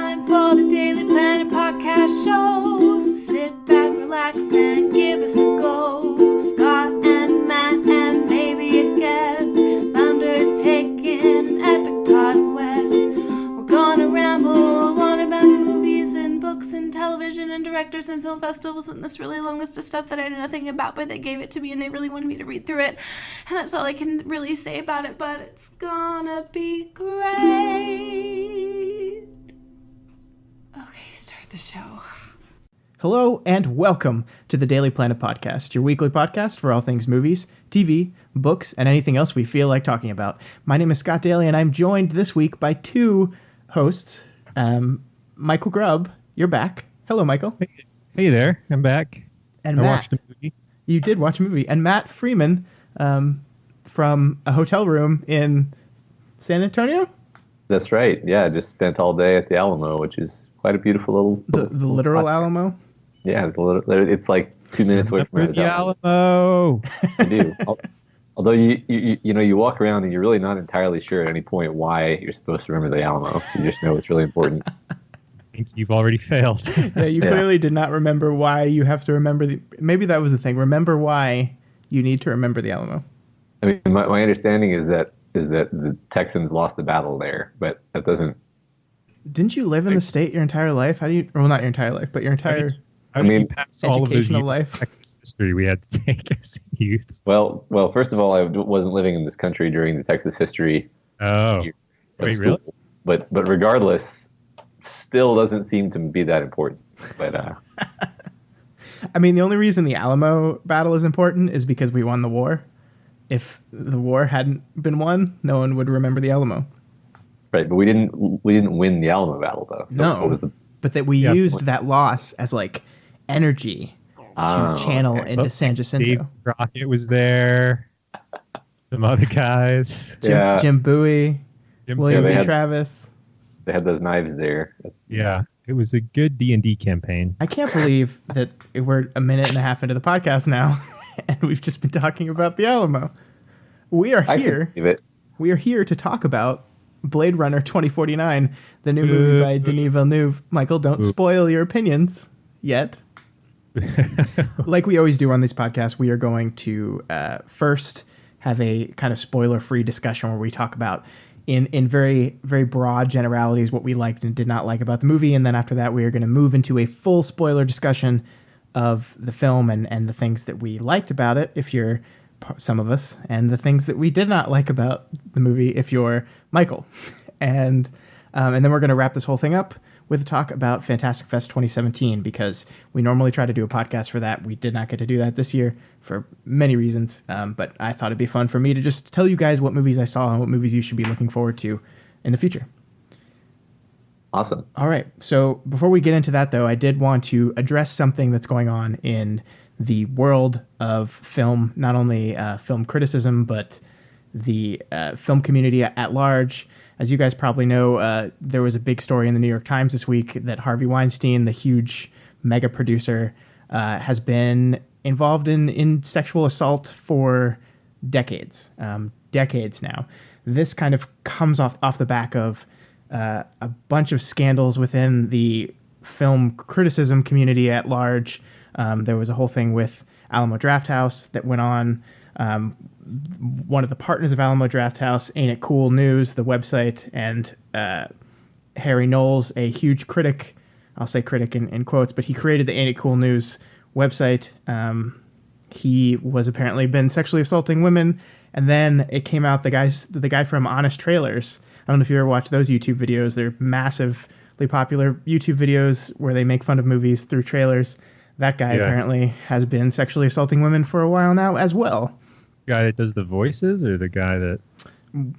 time for the Daly Planet Podcast show. So sit back, relax, and give us a go. Scott and Matt and maybe a guest, undertaking an epic pod quest. We're gonna ramble on about movies and books and television and directors and film festivals and this really long list of stuff that I know nothing about, but they gave it to me and they really wanted me to read through it. And that's all I can really say about it, but it's gonna be great. Okay, start the show. Hello and welcome to the Daly Planet Podcast, your weekly podcast for all things movies, TV, books, and anything else we feel like talking about. My name is Scott Daly, and I'm joined this week by two hosts. Michael Grubb, you're back. Hello, Michael. Hey there, I'm back. And I Matt, watched a movie. You did watch a movie. And Matt Freeman from a hotel room in San Antonio? That's right. Yeah, I just spent all day at the Alamo, which is quite a beautiful little... The literal spot. Alamo? Yeah, it's like 2 minutes away from the Alamo. I do. Although you walk around and you're really not entirely sure at any point why you're supposed to remember the Alamo. You just know it's really important. I think you've already failed. Yeah, you clearly did not remember why you have to remember maybe that was the thing. Remember why you need to remember the Alamo. I mean, my understanding is that the Texans lost the battle there, but that doesn't... Didn't you live in the state your entire life? How do you... Well, not your entire life, but your entire... I mean, pass all of those educational years life. of Texas history we had to take as youth. Well, first of all, I wasn't living in this country during the Texas history. Oh, year wait, school. really? But regardless, still doesn't seem to be that important. But I mean, the only reason the Alamo battle is important is because we won the war. If the war hadn't been won, no one would remember the Alamo. right, but we didn't win the Alamo battle though. So No, what was the... but that we used that loss as like energy to channel into San Jacinto. Dave Crockett was there. Some other guys. Jim Bowie, William B. Travis. They had those knives there. Yeah, it was a good D&D campaign. I can't believe that we're a minute and a half into the podcast now, and we've just been talking about the Alamo. We are here. We are here to talk about Blade Runner 2049, the new movie by Denis Villeneuve. Michael, don't spoil your opinions yet. Like we always do on these podcasts, we are going to first have a kind of spoiler-free discussion where we talk about in very, very broad generalities what we liked and did not like about the movie. And then after that, we are going to move into a full spoiler discussion of the film and the things that we liked about it, if you're some of us, and the things that we did not like about the movie, if you're Michael. And then we're going to wrap this whole thing up with a talk about Fantastic Fest 2017, because we normally try to do a podcast for that. We did not get to do that this year for many reasons, but I thought it'd be fun for me to just tell you guys what movies I saw and what movies you should be looking forward to in the future. Awesome. All right. So before we get into that, though, I did want to address something that's going on in the world of film, not only film criticism, but the film community at large. As you guys probably know, there was a big story in the New York Times this week that Harvey Weinstein, the huge mega producer, has been involved in sexual assault for decades now. This kind of comes off the back of a bunch of scandals within the film criticism community at large. There was a whole thing with Alamo Drafthouse that went on. One of the partners of Alamo Drafthouse, Ain't It Cool News, the website, and Harry Knowles, a huge critic, I'll say critic in quotes, but he created the Ain't It Cool News website. He was apparently been sexually assaulting women, and then it came out the guy from Honest Trailers. I don't know if you ever watched those YouTube videos. They're massively popular YouTube videos where they make fun of movies through trailers. That guy apparently has been sexually assaulting women for a while now as well. Guy that does the voices, or the guy that...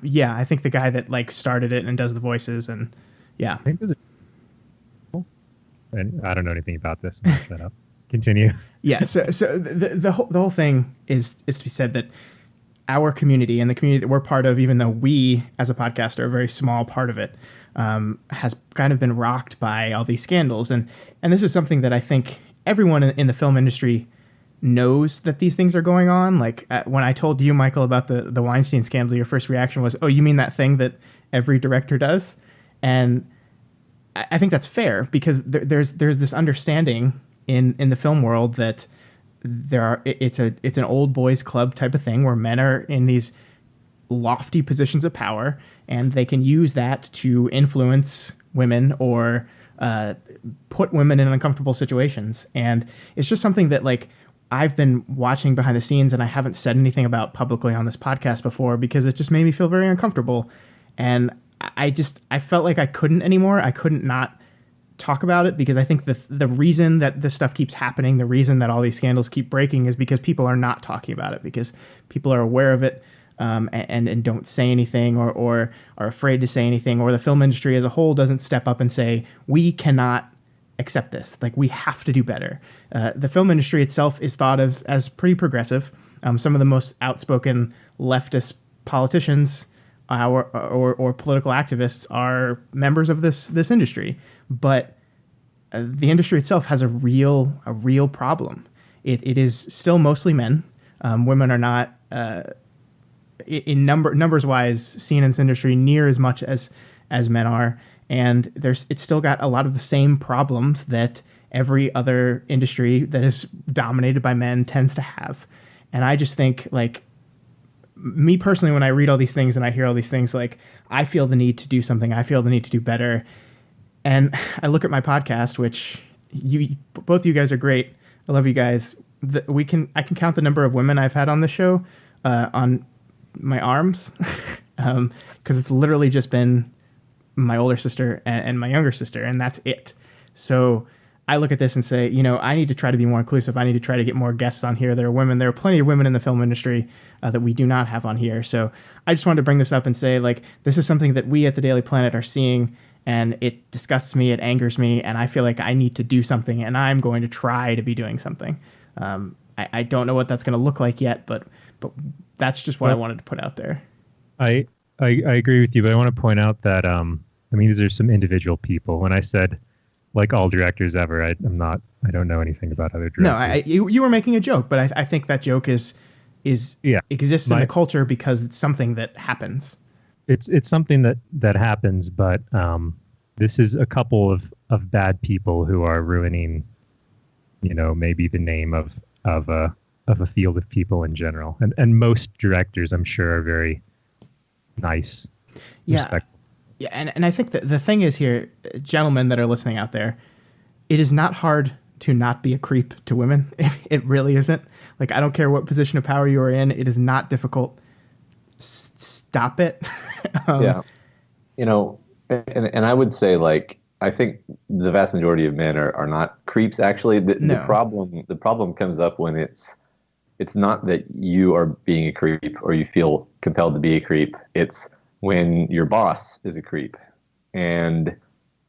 Yeah, I think the guy that like started it and does the voices, and yeah. I think those are... And I don't know anything about this. I'll shut up. Continue. Yeah, so the whole thing is to be said that our community and the community that we're part of, even though we as a podcast are a very small part of it, has kind of been rocked by all these scandals, and this is something that I think everyone in the film industry knows that these things are going on. Like when I told you, Michael, about the Weinstein scandal, your first reaction was, "Oh, you mean that thing that every director does?" And I think that's fair because there's this understanding in the film world that it's an old boys club type of thing where men are in these lofty positions of power and they can use that to influence women or put women in uncomfortable situations. And it's just something that like I've been watching behind the scenes and I haven't said anything about publicly on this podcast before because it just made me feel very uncomfortable. And I felt like I couldn't anymore. I couldn't not talk about it because I think the reason that this stuff keeps happening, the reason that all these scandals keep breaking is because people are not talking about it, because people are aware of it and don't say anything or are afraid to say anything, or the film industry as a whole doesn't step up and say, we cannot accept this. Like, we have to do better. The film industry itself is thought of as pretty progressive. Some of the most outspoken leftist politicians or political activists are members of this industry, but the industry itself has a real problem. It is still mostly men. Women are not in numbers wise seen in this industry near as much as men are, and it's still got a lot of the same problems that every other industry that is dominated by men tends to have. And I just think, like, me personally, when I read all these things and I hear all these things, like, I feel the need to do something. I feel the need to do better. And I look at my podcast, which both of you guys are great. I love you guys. I can count the number of women I've had on the show on my arms, because it's literally just been my older sister and my younger sister, and that's it. So I look at this and say, I need to try to be more inclusive. I need to try to get more guests on here that are women. There are plenty of women in the film industry that we do not have on here. So I just wanted to bring this up and say, like, this is something that we at the Daily Planet are seeing, and it disgusts me, it angers me, and I feel like I need to do something, and I'm going to try to be doing something. I don't know what that's going to look like yet, but that's just what I wanted to put out there. I agree with you, but I want to point out that, these are some individual people. When I said, like all directors ever, I don't know anything about other directors. No, you were making a joke, but I think that joke exists in the culture because it's something that happens. It's something that happens, but this is a couple of bad people who are ruining, maybe the name of a field of people in general. And most directors, I'm sure, are very nice, respectful. Yeah, and I think that the thing is here, gentlemen that are listening out there, it is not hard to not be a creep to women. It really isn't. Like, I don't care what position of power you are in. It is not difficult. Stop it. Yeah. And I would say, like, I think the vast majority of men are not creeps. Actually, the problem comes up when it's not that you are being a creep or you feel compelled to be a creep. It's when your boss is a creep, and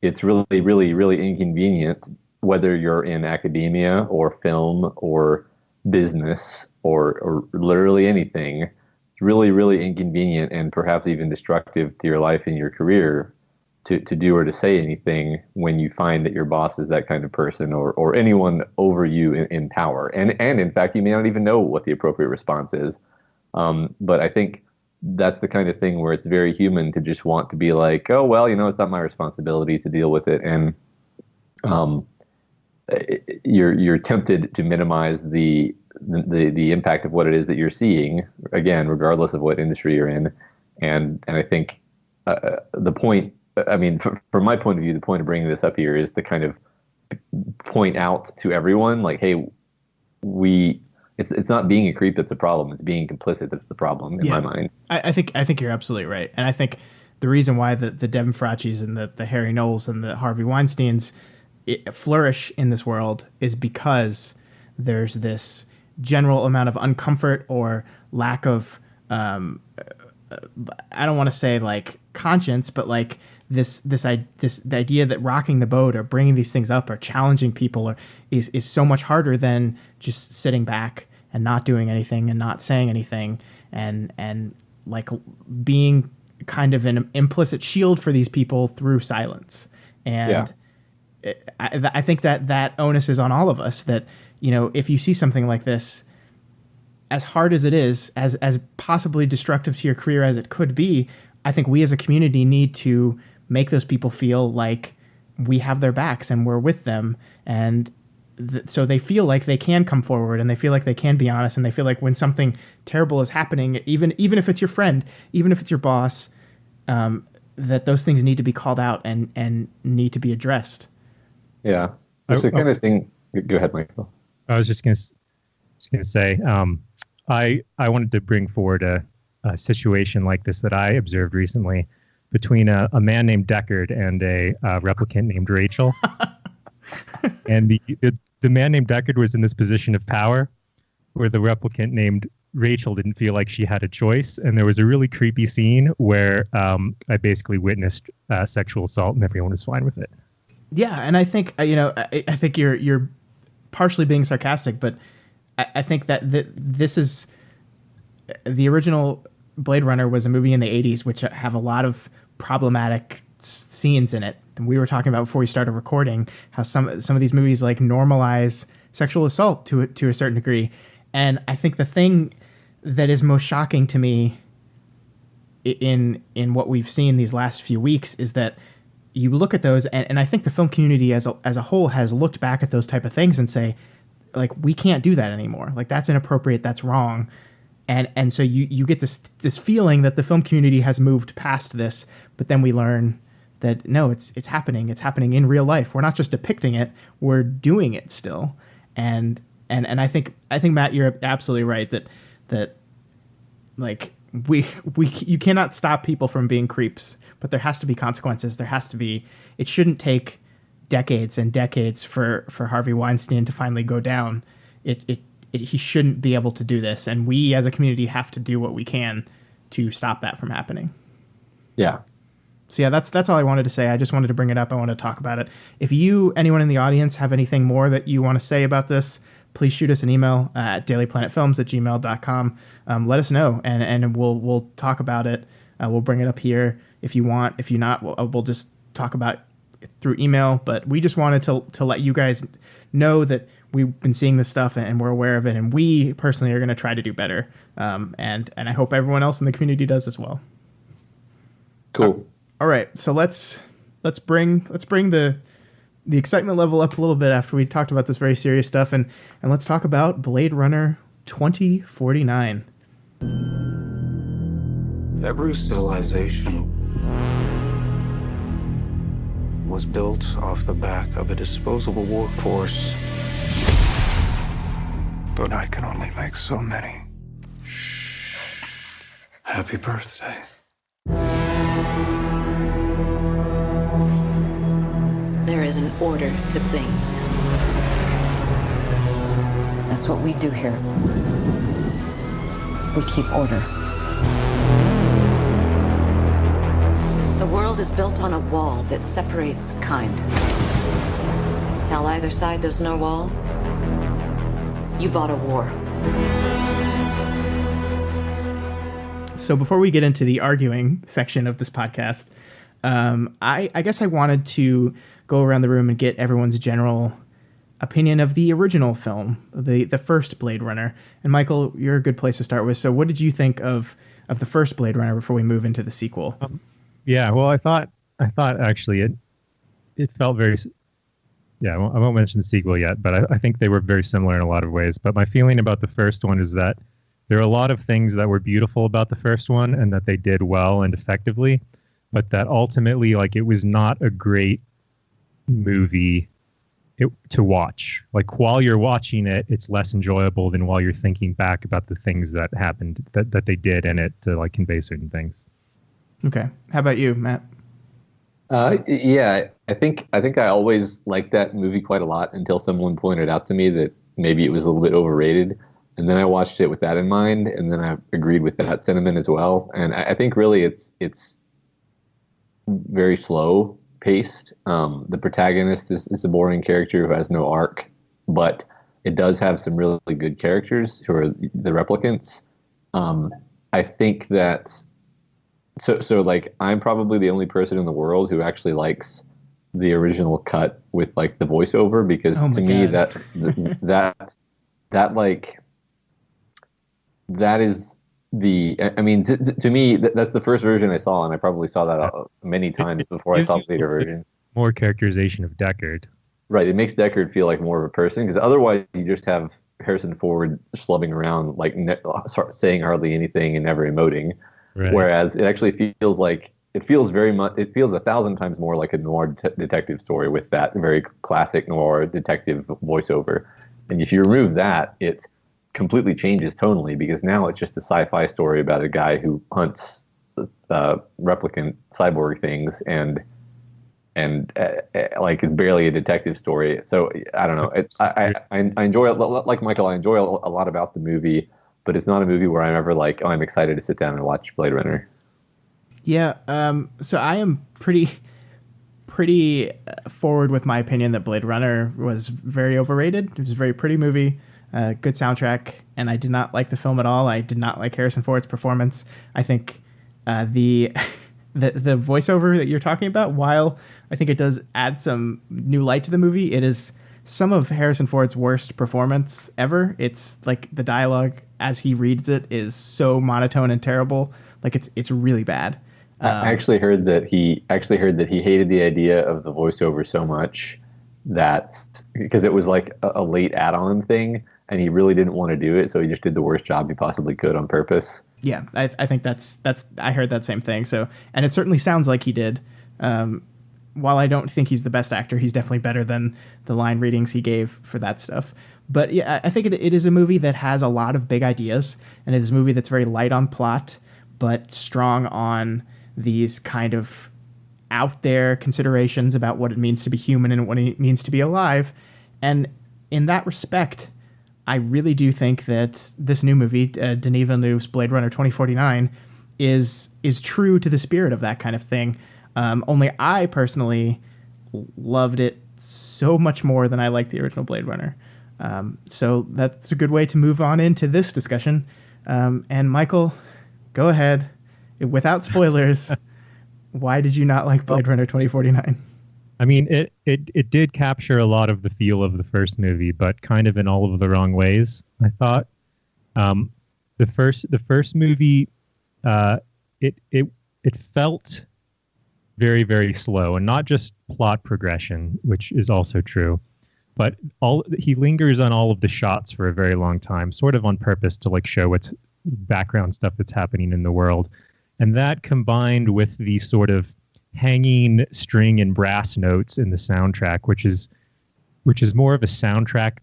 it's really, really, really inconvenient, whether you're in academia or film or business or literally anything. It's really, really inconvenient and perhaps even destructive to your life and your career to do or to say anything when you find that your boss is that kind of person or anyone over you in power. And in fact, you may not even know what the appropriate response is. But I think that's the kind of thing where it's very human to just want to be like, oh, well, it's not my responsibility to deal with it. And you're tempted to minimize the impact of what it is that you're seeing, again, regardless of what industry you're in. And I think the point, from my point of view, the point of bringing this up here is to kind of point out to everyone, like, hey, it's not being a creep that's the problem. It's being complicit that's the problem in my mind. I think you're absolutely right. And I think the reason why the Devin Faucis and the Harry Knowles and the Harvey Weinsteins flourish in this world is because there's this general amount of uncomfort or lack of, I don't want to say like conscience, but like the idea that rocking the boat or bringing these things up or challenging people is so much harder than just sitting back and not doing anything and not saying anything and like being kind of an implicit shield for these people through silence. And I think that onus is on all of us, that, if you see something like this, as hard as it is, as possibly destructive to your career as it could be, I think we as a community need to make those people feel like we have their backs and we're with them. And so they feel like they can come forward and they feel like they can be honest. And they feel like when something terrible is happening, even if it's your friend, even if it's your boss, that those things need to be called out and need to be addressed. Yeah. It's the kind of thing. Go ahead, Michael. I was just going to say, I wanted to bring forward a situation like this that I observed recently between a man named Deckard and a replicant named Rachel. And the man named Deckard was in this position of power where the replicant named Rachel didn't feel like she had a choice. And there was a really creepy scene where I basically witnessed sexual assault and everyone was fine with it. Yeah, and I think I think you're partially being sarcastic, but I think that this is the original Blade Runner was a movie in the 80s which have a lot of problematic scenes in it. And we were talking about before we started recording how some of these movies like normalize sexual assault to a certain degree. And I think the thing that is most shocking to me in what we've seen these last few weeks is that you look at those, and I think the film community as a whole has looked back at those type of things and say, like, we can't do that anymore. Like, that's inappropriate. That's wrong. And so you get this feeling that the film community has moved past this, but then we learn that no, it's happening. It's happening in real life. We're not just depicting it. We're doing it still. And I think Matt, you're absolutely right that like you cannot stop people from being creeps, but there has to be consequences. It shouldn't take decades and decades for Harvey Weinstein to finally go down. He shouldn't be able to do this. And we as a community have to do what we can to stop that from happening. Yeah. So yeah, that's all I wanted to say. I just wanted to bring it up. I wanted to talk about it. If anyone in the audience have anything more that you want to say about this, please shoot us an email at dalyplanetfilms@gmail.com. Let us know, and we'll talk about it. We'll bring it up here if you want. If you're not, we'll just talk about it through email. But we just wanted to let you guys know that we've been seeing this stuff and we're aware of it, and we personally are going to try to do better. And I hope everyone else in the community does as well. Cool. All right, so let's bring the excitement level up a little bit after we talked about this very serious stuff, and let's talk about Blade Runner 2049. Every civilization was built off the back of a disposable workforce. But I can only make so many. Happy birthday. There is an order to things. That's what we do here. We keep order. The world is built on a wall that separates kind. Tell either side there's no wall, you bought a war. So before we get into the arguing section of this podcast, I guess I wanted to go around the room and get everyone's general opinion of the original film, the first Blade Runner. And Michael, you're a good place to start with. So what did you think of the first Blade Runner before we move into the sequel? Yeah, well, I thought actually it felt very. Yeah, I won't mention the sequel yet, but I think they were very similar in a lot of ways. But my feeling about the first one is that there are a lot of things that were beautiful about the first one and that they did well and effectively, but that ultimately, like, it was not a great movie to watch. Like, while you're watching it, it's less enjoyable than while you're thinking back about the things that happened, that they did in it to, like, convey certain things. Okay. How about you, Matt? Yeah, I think I always liked that movie quite a lot until someone pointed out to me that maybe it was a little bit overrated. And then I watched it with that in mind, and then I agreed with that sentiment as well. And I think really it's very slow paced. The protagonist is a boring character who has no arc, but it does have some really good characters who are the replicants. I think that so like I'm probably the only person in the world who actually likes the original cut with like the voiceover, because to me that is the, I mean, to me, that's the first version I saw, and I probably saw that many times before I saw later versions. more characterization of Deckard. Right. It makes Deckard feel like more of a person, because otherwise you just have Harrison Ford slubbing around, like saying hardly anything and never emoting. Right. Whereas it actually feels like it feels 1,000 times more like a noir detective story with that very classic noir detective voiceover. And if you remove that, it completely changes tonally, because now it's just a sci-fi story about a guy who hunts replicant cyborg things and like it's barely a detective story. So I don't know. I enjoy it. Like Michael, I enjoy a lot about the movie, but it's not a movie where I'm ever like, oh, I'm excited to sit down and watch Blade Runner. Yeah. So I am pretty forward with my opinion that Blade Runner was very overrated. It was a very pretty movie, good soundtrack, and I did not like the film at all. I did not like Harrison Ford's performance. I think the voiceover that you're talking about, while I think it does add some new light to the movie, it is some of Harrison Ford's worst performance ever. It's like the dialogue as he reads it is so monotone and terrible. Like it's really bad. I actually heard that he hated the idea of the voiceover so much that because it was like a late add-on thing, and he really didn't want to do it, so he just did the worst job he possibly could on purpose. Yeah, I think that's I heard that same thing. So, and it certainly sounds like he did. While I don't think he's the best actor, he's definitely better than the line readings he gave for that stuff. But yeah, I think it is a movie that has a lot of big ideas, and it is a movie that's very light on plot, but strong on these kind of out there considerations about what it means to be human and what it means to be alive. And in that respect, I really do think that this new movie, Denis Villeneuve's Blade Runner 2049, is true to the spirit of that kind of thing. Only I personally loved it so much more than I liked the original Blade Runner. So that's a good way to move on into this discussion. And Michael, go ahead. Without spoilers, why did you not like Blade Runner 2049? I mean, it did capture a lot of the feel of the first movie, but kind of in all of the wrong ways, I thought. The first movie, it felt very, very slow, and not just plot progression, which is also true, but he lingers on all of the shots for a very long time, sort of on purpose to like show what's background stuff that's happening in the world. And that combined with the sort of hanging string and brass notes in the soundtrack, which is more of a soundtrack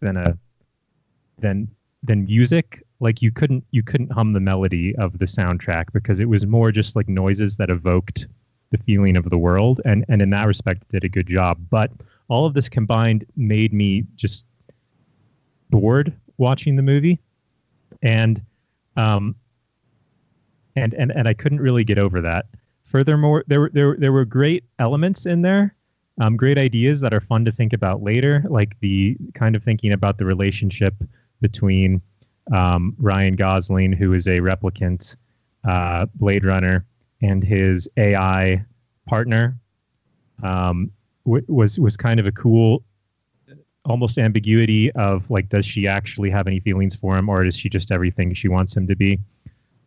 than music. Like you couldn't hum the melody of the soundtrack because it was more just like noises that evoked the feeling of the world, and in that respect it did a good job. But all of this combined made me just bored watching the movie, and I couldn't really get over that. Furthermore, there were great elements in there, great ideas that are fun to think about later, like the kind of thinking about the relationship between Ryan Gosling, who is a replicant Blade Runner, and his AI partner, was kind of a cool, almost ambiguity of like, does she actually have any feelings for him, or is she just everything she wants him to be?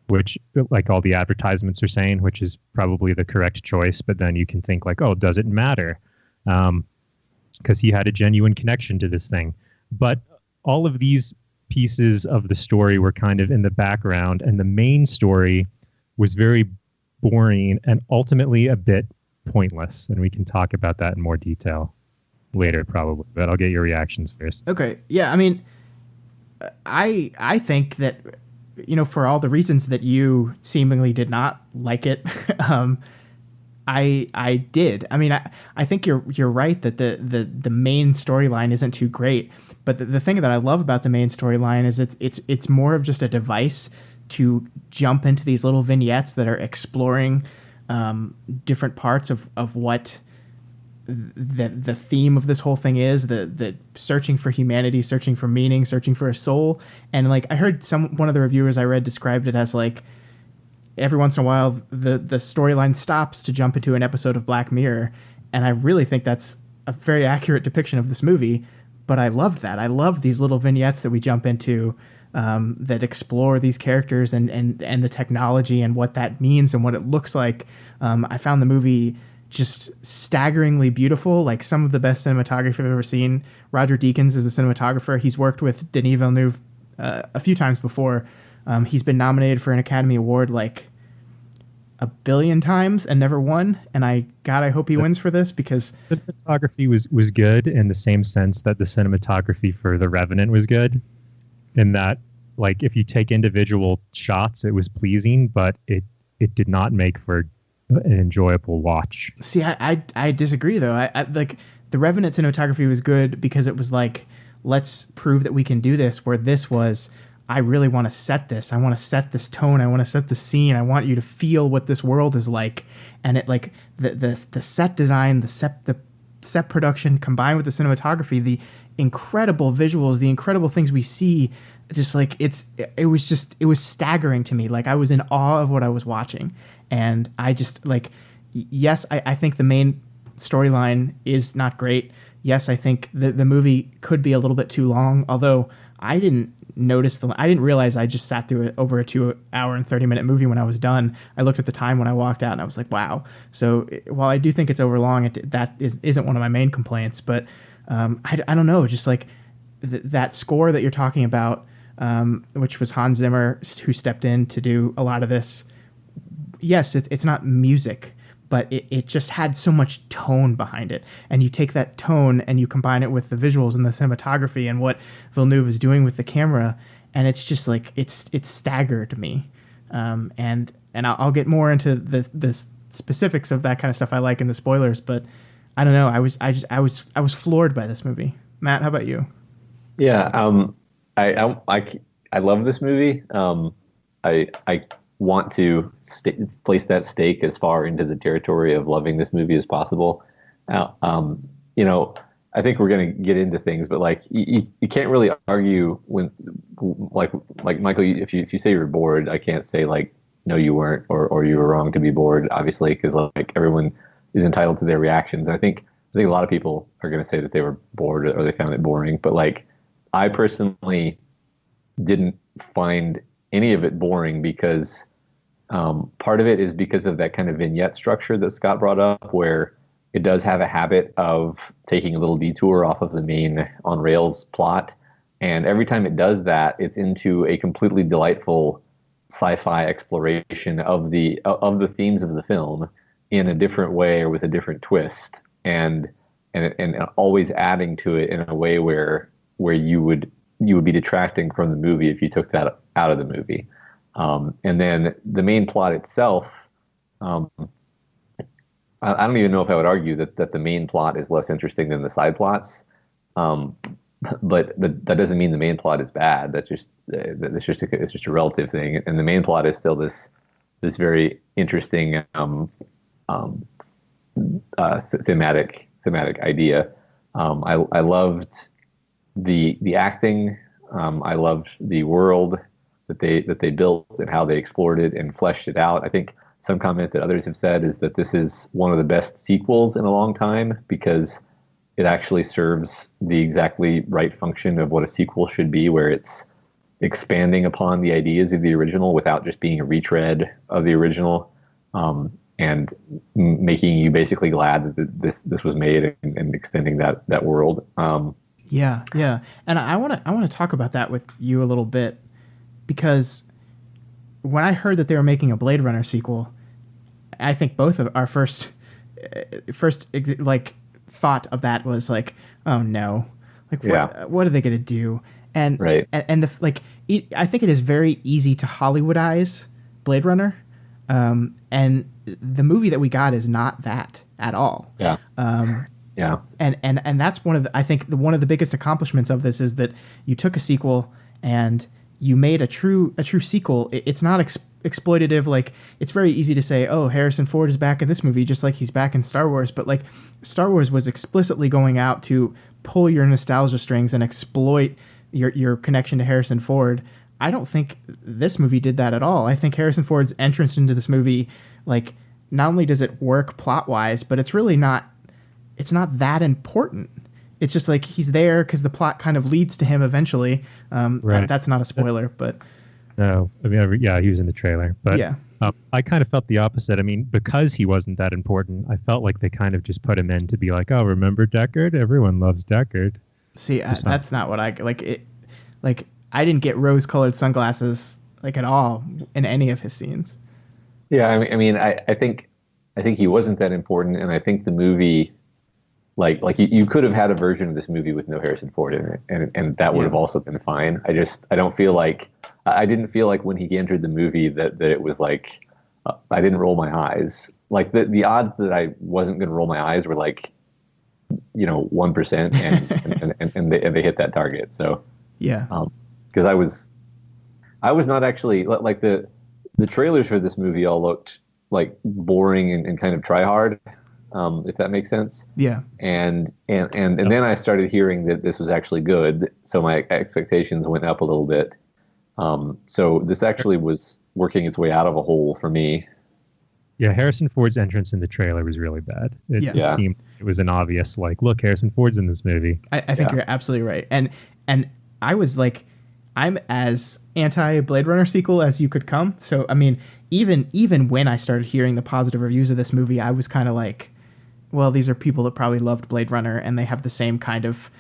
Which, like all the advertisements are saying, which is probably the correct choice. But then you can think like, oh, does it matter? Because he had a genuine connection to this thing. But all of these pieces of the story were kind of in the background, and the main story was very boring and ultimately a bit pointless. And we can talk about that in more detail later, probably. But I'll get your reactions first. Okay. Yeah. I mean, I think that, you know, for all the reasons that you seemingly did not like it, I did. I mean, I think you're right that the main storyline isn't too great, but the thing that I love about the main storyline is it's more of just a device to jump into these little vignettes that are exploring different parts of what the theme of this whole thing is, the searching for humanity, searching for meaning, searching for a soul. And like I heard one of the reviewers I read described it as like every once in a while the storyline stops to jump into an episode of Black Mirror, and I really think that's a very accurate depiction of this movie. But I loved that. I loved these little vignettes that we jump into that explore these characters and the technology and what that means and what it looks like. I found the movie just staggeringly beautiful, like some of the best cinematography I've ever seen. Roger Deakins is a cinematographer. He's worked with Denis Villeneuve a few times before. He's been nominated for an Academy Award like 1 billion times and never won. And I hope he wins for this, because the cinematography was good in the same sense that the cinematography for The Revenant was good, in that, like, if you take individual shots, it was pleasing, but it did not make for an enjoyable watch. See, I disagree though. I like The Revenant cinematography was good because it was like, let's prove that we can do this, where this was, I really want to set this. I want to set this tone. I want to set the scene. I want you to feel what this world is like. And it, like, the set design, the set production combined with the cinematography, the incredible visuals, the incredible things we see, just like it was staggering to me. Like, I was in awe of what I was watching. And I just, like, yes, I think the main storyline is not great. Yes, I think the movie could be a little bit too long, although I didn't realize I just sat through over a 2 hour and 30-minute movie when I was done. I looked at the time when I walked out and I was like, wow. So while I do think it's overlong, that isn't one of my main complaints, but I don't know, just like that score that you're talking about, which was Hans Zimmer, who stepped in to do a lot of this. Yes, it's not music, but it just had so much tone behind it. And you take that tone and you combine it with the visuals and the cinematography and what Villeneuve is doing with the camera, and it's just like, it's staggered me. And I'll get more into the specifics of that kind of stuff I like in the spoilers, but I don't know. I was floored by this movie. Matt, how about you? Yeah, I love this movie. I want to place that stake as far into the territory of loving this movie as possible. You know, I think we're going to get into things, but like you can't really argue when like Michael, if you say you're bored, I can't say like no you weren't, or you were wrong to be bored, obviously, because like everyone is entitled to their reactions. I think a lot of people are going to say that they were bored or they found it boring, but like I personally didn't find any of it boring, because part of it is because of that kind of vignette structure that Scott brought up, where it does have a habit of taking a little detour off of the main on rails plot. And every time it does that, it's into a completely delightful sci-fi exploration of the themes of the film in a different way or with a different twist, and always adding to it in a way where you would be detracting from the movie if you took that out of the movie. And then the main plot itself, I don't even know if I would argue that the main plot is less interesting than the side plots. But that doesn't mean the main plot is bad. It's just a relative thing. And the main plot is still this very interesting thematic idea. I loved the acting. I loved the world that they built and how they explored it and fleshed it out. I think some comment that others have said is that this is one of the best sequels in a long time, because it actually serves the exactly right function of what a sequel should be, where it's expanding upon the ideas of the original without just being a retread of the original, and making you basically glad that this was made and extending that world. Yeah. And I want to talk about that with you a little bit, because when I heard that they were making a Blade Runner sequel, I think both of our first thought of that was like, oh no, like what are they going to do? And right. and I think it is very easy to Hollywoodize Blade Runner, and the movie that we got is not that at all. Yeah. Yeah. And that's one of the biggest accomplishments of this is that you took a sequel and you made a true sequel. It's not exploitative. Like, it's very easy to say, oh, Harrison Ford is back in this movie just like he's back in Star Wars, but like Star Wars was explicitly going out to pull your nostalgia strings and exploit your connection to Harrison Ford. I don't think this movie did that at all. I think Harrison Ford's entrance into this movie, like, not only does it work plot-wise, but it's really not that important. It's just like he's there because the plot kind of leads to him eventually. Right. That's not a spoiler, but no, I mean, yeah, he was in the trailer, but yeah. I kind of felt the opposite. I mean, because he wasn't that important, I felt like they kind of just put him in to be like, oh, remember Deckard? Everyone loves Deckard. See, that's not what I like. I didn't get rose-colored sunglasses like at all in any of his scenes. Yeah, I think he wasn't that important, and I think the movie, like you could have had a version of this movie with no Harrison Ford in it, and that would have also been fine. I didn't feel like when he entered the movie that it was like I didn't roll my eyes. Like the odds that I wasn't going to roll my eyes were like 1%, and they hit that target. So yeah, because I was not actually like the trailers for this movie all looked like boring and kind of try hard, if that makes sense. Yeah. And then I started hearing that this was actually good, so my expectations went up a little bit. So this actually was working its way out of a hole for me. Yeah, Harrison Ford's entrance in the trailer was really bad. It seemed it was an obvious like, look, Harrison Ford's in this movie. I think you're absolutely right. And I was like, I'm as anti Blade Runner sequel as you could come. So I mean, even when I started hearing the positive reviews of this movie, I was kind of like, well, these are people that probably loved Blade Runner, and they have the same kind of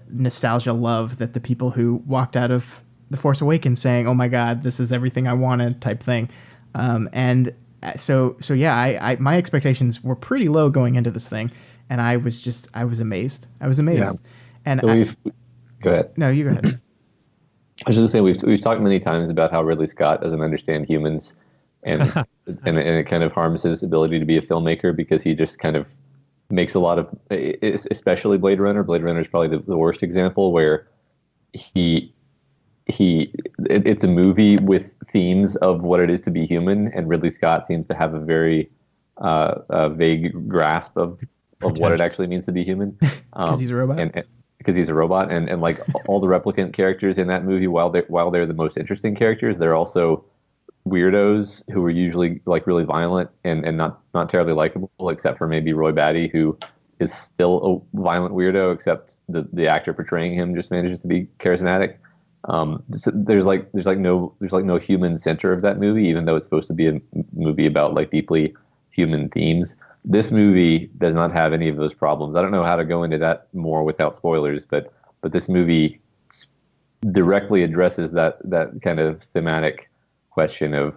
nostalgia love that the people who walked out of The Force Awakens saying, "Oh my God, this is everything I wanted," type thing. And so yeah, my expectations were pretty low going into this thing, and I was amazed. Yeah. And so go ahead. No, you go ahead. I was just going to say we've talked many times about how Ridley Scott doesn't understand humans, and and it kind of harms his ability to be a filmmaker because he just kind of makes a lot of, especially Blade Runner. Blade Runner is probably the worst example where it's a movie with themes of what it is to be human, and Ridley Scott seems to have a very vague grasp of what it actually means to be human. Because he's a robot. Because he's a robot, and like all the replicant characters in that movie, while they're the most interesting characters, they're also weirdos who are usually like really violent and not terribly likable, except for maybe Roy Batty, who is still a violent weirdo, except the actor portraying him just manages to be charismatic. So there's no human center of that movie, even though it's supposed to be a movie about like deeply human themes. This movie does not have any of those problems. I don't know how to go into that more without spoilers, but this movie directly addresses that kind of thematic question of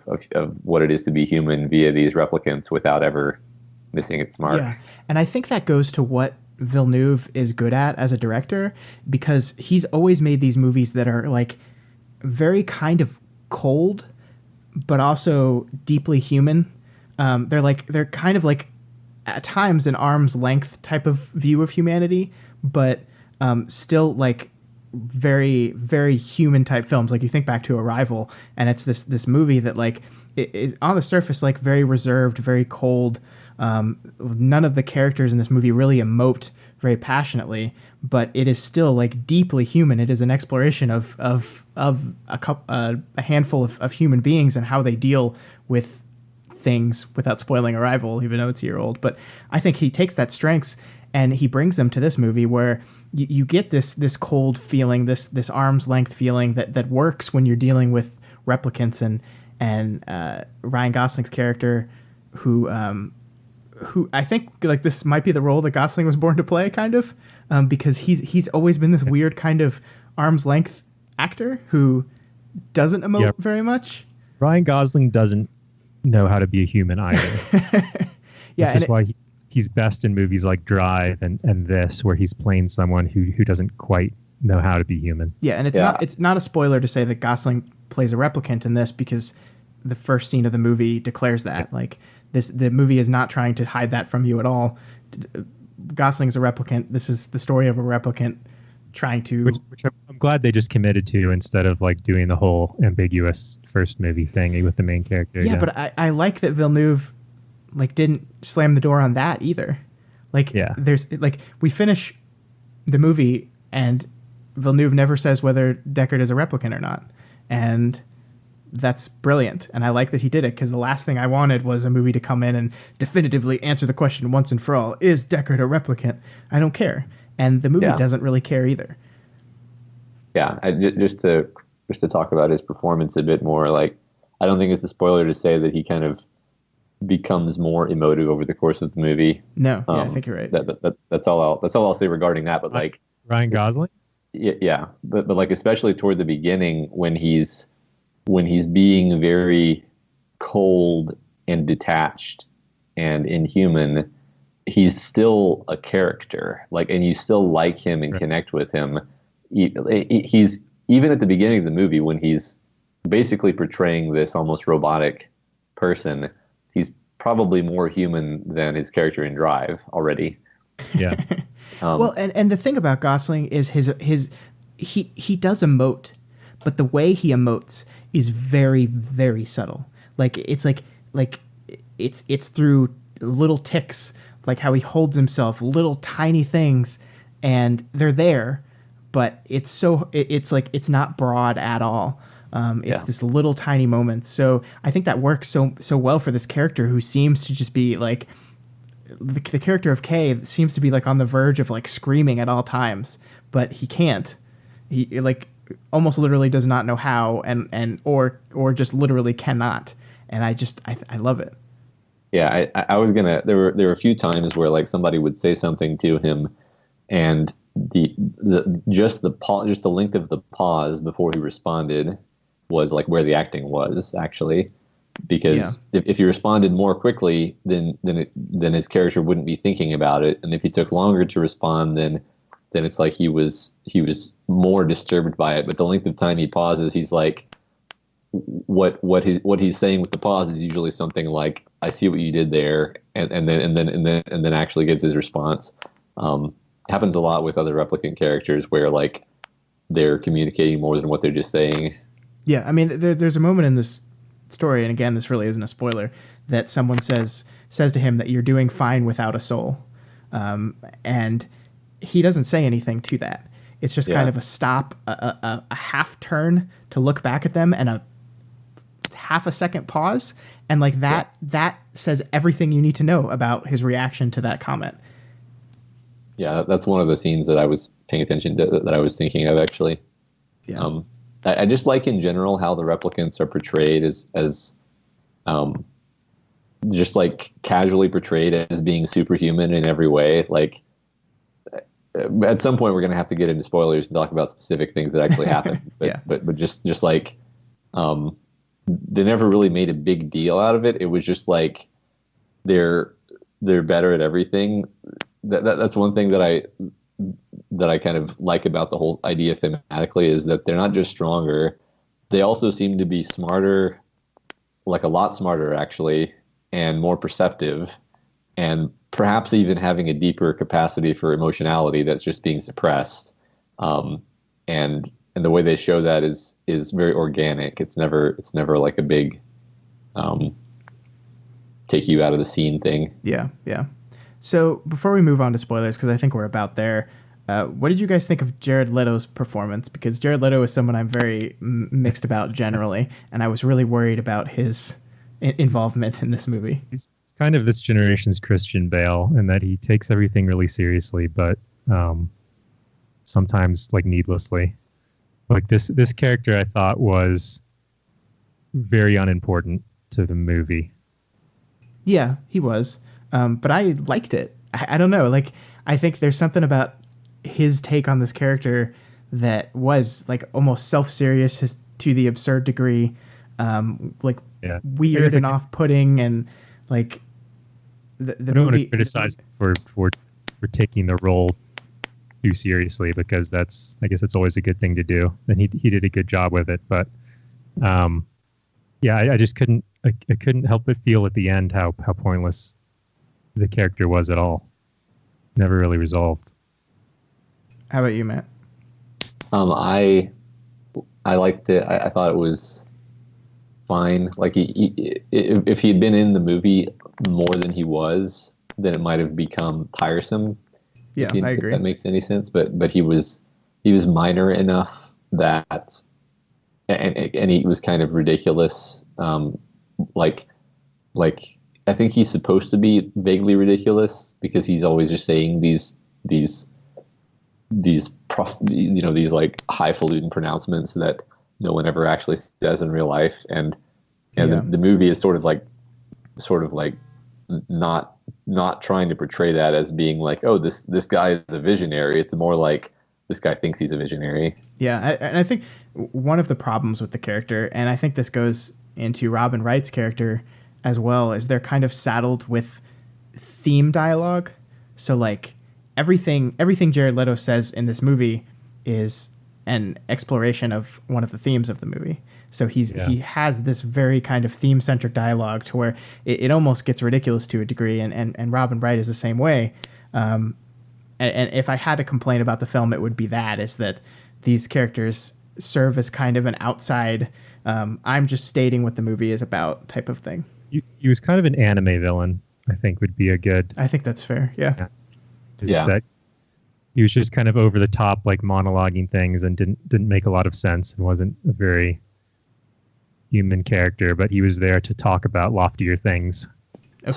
what it is to be human via these replicants without ever missing its mark. Yeah, and I think that goes to what Villeneuve is good at as a director, because he's always made these movies that are like very kind of cold, but also deeply human. They're kind of like at times an arm's length type of view of humanity, but still like very, very human type films. Like you think back to Arrival, and it's this movie that like it is on the surface like very reserved, very cold. None of the characters in this movie really emote very passionately, but it is still like deeply human. It is an exploration of a handful of human beings and how they deal with things without spoiling Arrival, even though it's a year old. But I think he takes that strengths and he brings them to this movie where you get this cold feeling, this arm's length feeling that works when you're dealing with replicants and Ryan Gosling's character, who I think like this might be the role that Gosling was born to play, kind of, because he's always been this weird kind of arm's length actor who doesn't emote very much. Ryan Gosling doesn't know how to be a human either. Yeah, which is why he's best in movies like Drive and this, where he's playing someone who doesn't quite know how to be human. Yeah, and it's not a spoiler to say that Gosling plays a replicant in this, because the first scene of the movie declares that. Like the movie is not trying to hide that from you at all. Gosling's a replicant. This is the story of a replicant trying to... Which I'm glad they just committed to, instead of like doing the whole ambiguous first movie thing with the main character. Yeah, but I like that Villeneuve like didn't slam the door on that either. Like there's like we finish the movie and Villeneuve never says whether Deckard is a replicant or not. And that's brilliant. And I like that he did it, because the last thing I wanted was a movie to come in and definitively answer the question once and for all, is Deckard a replicant? I don't care. And the movie doesn't really care either. Yeah, just to talk about his performance a bit more, like I don't think it's a spoiler to say that he kind of becomes more emotive over the course of the movie. No, yeah, I think you're right. That's all I'll say regarding that. But like Ryan Gosling. Yeah, but like especially toward the beginning when he's being very cold and detached and inhuman, he's still a character. Like, and you still like him and connect with him. He's even at the beginning of the movie when he's basically portraying this almost robotic person. He's probably more human than his character in Drive already. Yeah. Well, and the thing about Gosling is he does emote, but the way he emotes is very, very subtle. Like it's it's through little ticks, like how he holds himself, little tiny things, and they're there, but it's like it's not broad at all. It's this little tiny moment. So I think that works so well for this character who seems to just be like. The character of Kay seems to be like on the verge of like screaming at all times, but he can't. He like almost literally does not know how, or just literally cannot. And I love it. Yeah, I was gonna. There were a few times where like somebody would say something to him, and the length of the pause before he responded was like where the acting was actually. Because if he responded more quickly, then his character wouldn't be thinking about it, and if he took longer to respond, then it's like he was more disturbed by it. But the length of time he pauses, he's like, what he's saying with the pause is usually something like, "I see what you did there," and then actually gives his response. Happens a lot with other replicant characters where like they're communicating more than what they're just saying. Yeah, I mean, there's a moment in this story, and again, this really isn't a spoiler, that someone says to him that you're doing fine without a soul, and he doesn't say anything to that. It's just kind of a stop, a half turn to look back at them, and a half a second pause, and like that says everything you need to know about his reaction to that comment. Yeah, that's one of the scenes that I was paying attention to, that I was thinking of actually. Yeah. I just like in general how the replicants are portrayed as just like casually portrayed as being superhuman in every way. Like at some point we're going to have to get into spoilers and talk about specific things that actually happen. But just like they never really made a big deal out of it. It was just like they're better at everything. That's one thing that I kind of like about the whole idea thematically, is that they're not just stronger, they also seem to be smarter, like a lot smarter actually, and more perceptive, and perhaps even having a deeper capacity for emotionality that's just being suppressed. And the way they show that is very organic. It's never like a big take you out of the scene thing. Yeah. So before we move on to spoilers, because I think we're about there, what did you guys think of Jared Leto's performance? Because Jared Leto is someone I'm very mixed about generally, and I was really worried about his involvement in this movie. He's kind of this generation's Christian Bale in that he takes everything really seriously, but sometimes like needlessly. Like this character I thought was very unimportant to the movie. Yeah, he was. But I liked it. I don't know. Like, I think there's something about his take on this character that was like almost self-serious to the absurd degree, weird and off-putting, and like the I don't want to criticize him for taking the role too seriously, because I guess it's always a good thing to do, and he did a good job with it. But I just couldn't help but feel at the end how pointless the character was at all. Never really resolved. How about you, Matt? I liked it. I thought it was fine. Like if he had been in the movie more than he was, then it might have become tiresome. Yeah, I agree. If that makes any sense. But he was minor enough that, and he was kind of ridiculous. Like I think he's supposed to be vaguely ridiculous because he's always just saying these like highfalutin pronouncements that no one ever actually says in real life, and And Yeah. the movie is sort of like not trying to portray that as being like, oh, this guy is a visionary. It's more like this guy thinks he's a visionary. Yeah, and I think one of the problems with the character, and I think this goes into Robin Wright's character as well, is they're kind of saddled with theme dialogue. So like everything Jared Leto says in this movie is an exploration of one of the themes of the movie. So he has this very kind of theme-centric dialogue to where it almost gets ridiculous to a degree, and Robin Wright is the same way. And if I had a complaint about the film, it would be is that these characters serve as kind of an outside, I'm just stating what the movie is about type of thing. He was kind of an anime villain, I think would be a good... I think that's fair, yeah. That he was just kind of over the top, like monologuing things, and didn't make a lot of sense, and wasn't a very human character, but he was there to talk about loftier things. Okay,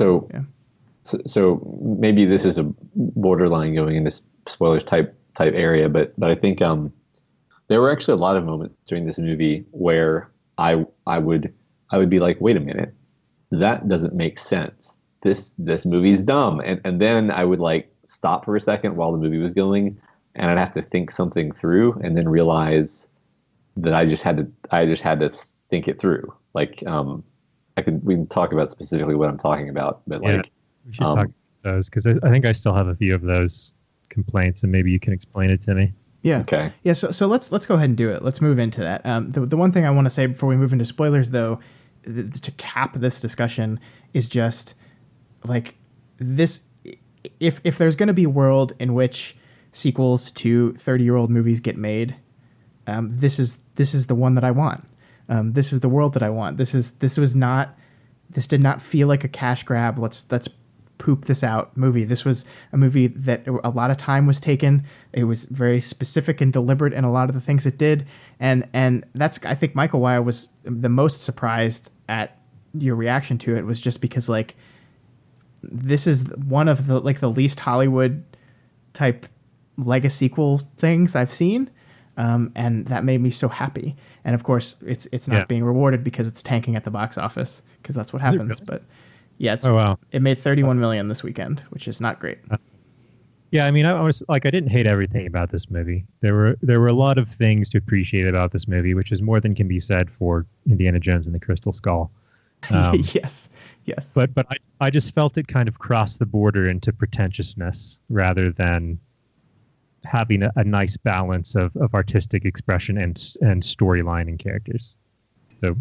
So maybe this is a borderline going into spoilers type area, but I think there were actually a lot of moments during this movie where I would be like, wait a minute, that doesn't make sense. This movie's dumb, and then I would like stop for a second while the movie was going, and I'd have to think something through, and then realize that I just had to think it through. Like we can talk about specifically what I'm talking about, but like. We should talk about those, because I think I still have a few of those complaints, and maybe you can explain it to me. Yeah. Okay. Yeah. So let's go ahead and do it. Let's move into that. The one thing I want to say before we move into spoilers, though, to cap this discussion, is just like this. If there's going to be a world in which sequels to 30-year-old movies get made, this is the one that I want. This is the world that I want. This did not feel like a cash grab. Let's poop this out movie. This was a movie that a lot of time was taken. It was very specific and deliberate in a lot of the things it did. And that's, I think, Michael, why I was the most surprised at your reaction to it, was just because like this is one of the least Hollywood type Lego sequel things I've seen. And that made me so happy. And of course it's not being rewarded because it's tanking at the box office, because that's what happens. But yeah, it made 31 million this weekend, which is not great. Yeah, I mean, I was like, I didn't hate everything about this movie. There were a lot of things to appreciate about this movie, which is more than can be said for Indiana Jones and the Crystal Skull. Yes. But I just felt it kind of crossed the border into pretentiousness rather than having a nice balance of artistic expression and storyline and characters. So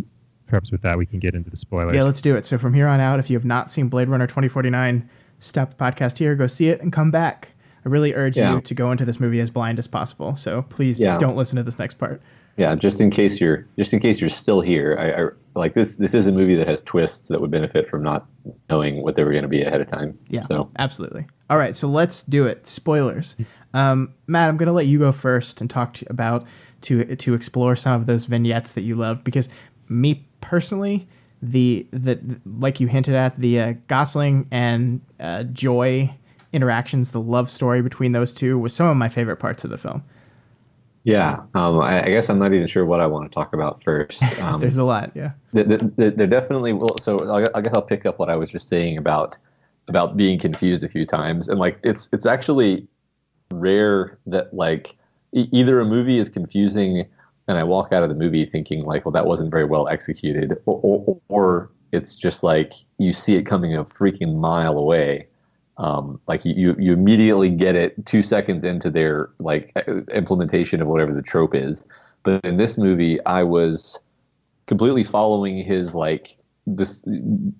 perhaps with that, we can get into the spoilers. Yeah, let's do it. So from here on out, if you have not seen Blade Runner 2049, stop the podcast here, go see it, and come back. I really urge you to go into this movie as blind as possible. So please don't listen to this next part. Yeah, just in case you're still here, I like this. This is a movie that has twists that would benefit from not knowing what they were going to be ahead of time. Yeah, so absolutely. All right, so let's do it. Spoilers. Matt, I'm going to let you go first and talk to explore some of those vignettes that you loved, because me personally, the like you hinted at, the Gosling and Joy interactions, the love story between those two, was some of my favorite parts of the film. Yeah, I guess I'm not even sure what I want to talk about first. There's a lot, yeah. There definitely will. So I guess I'll pick up what I was just saying about being confused a few times, and like it's actually rare that like either a movie is confusing and I walk out of the movie thinking like, well, that wasn't very well executed, or it's just like you see it coming a freaking mile away. Like you immediately get it 2 seconds into their like implementation of whatever the trope is. But in this movie, I was completely following his like this,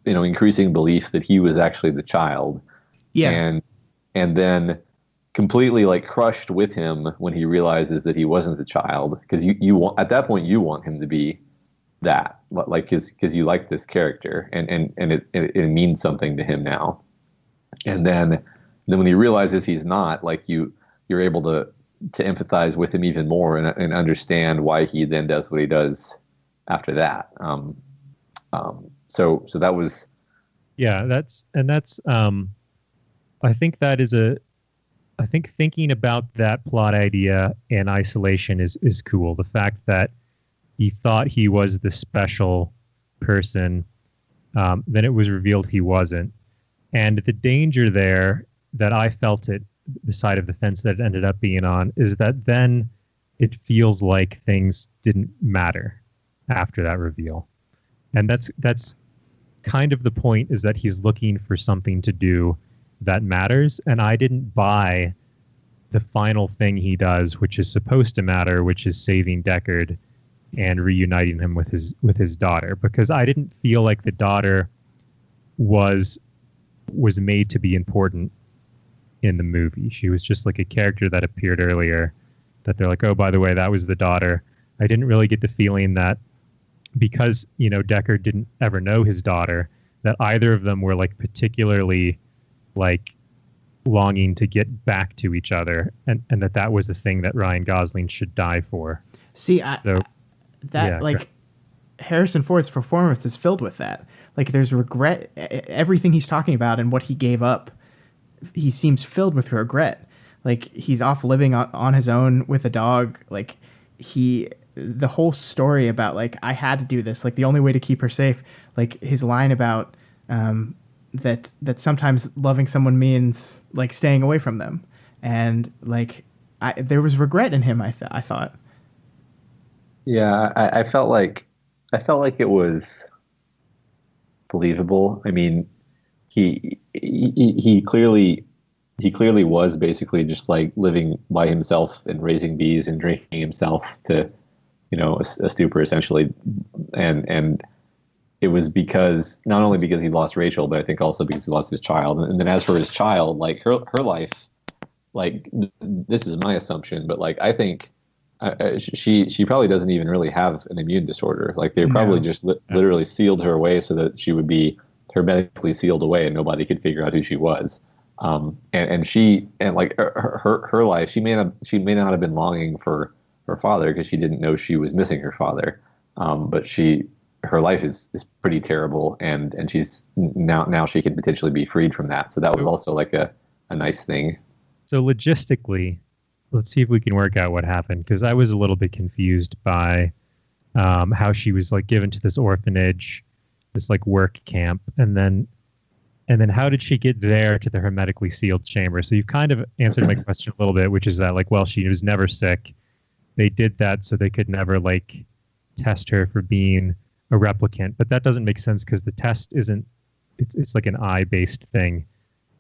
increasing belief that he was actually the child. Yeah. And then completely like crushed with him when he realizes that he wasn't the child, because you want, at that point you want him to be that, like because you like this character and it means something to him now. And then when he realizes he's not, like you're able to empathize with him even more and understand why he then does what he does after that. So that was, that's I think that is I think thinking about that plot idea in isolation is cool. The fact that he thought he was the special person, then it was revealed he wasn't. And the danger there that I felt it, the side of the fence that it ended up being on, is that then it feels like things didn't matter after that reveal. And that's kind of the point, is that he's looking for something to do that matters. And I didn't buy the final thing he does, which is supposed to matter, which is saving Deckard and reuniting him with his daughter, because I didn't feel like the daughter was made to be important in the movie. She was just like a character that appeared earlier that they're like, oh, by the way, that was the daughter. I didn't really get the feeling that because, Deckard didn't ever know his daughter, that either of them were like particularly like longing to get back to each other, and that was the thing that Ryan Gosling should die for. See, Harrison Ford's performance is filled with that. Like, there's regret. Everything he's talking about and what he gave up, he seems filled with regret. Like, he's off living on his own with a dog. Like, the whole story about, like, I had to do this, like, the only way to keep her safe. Like, his line about that sometimes loving someone means, like, staying away from them. And, like, there was regret in him, I thought. Yeah, I felt like it was believable. I mean, he clearly was basically just like living by himself and raising bees and drinking himself to, a stupor essentially, and it was because not only because he lost Rachel, but I think also because he lost his child. And then as for his child, like her life, like this is my assumption, but like I think. She probably doesn't even really have an immune disorder. Like they probably just literally sealed her away so that she would be hermetically sealed away and nobody could figure out who she was. And like her life, she may not have been longing for her father because she didn't know she was missing her father. But her life is pretty terrible, and she's now she could potentially be freed from that. So that was also like a nice thing. So logistically, let's see if we can work out what happened, because I was a little bit confused by how she was like given to this orphanage, this like work camp, and then how did she get there to the hermetically sealed chamber? So you've kind of answered my question a little bit, which is that like, well, she was never sick. They did that so they could never like test her for being a replicant, but that doesn't make sense because the test isn't. It's like an eye-based thing.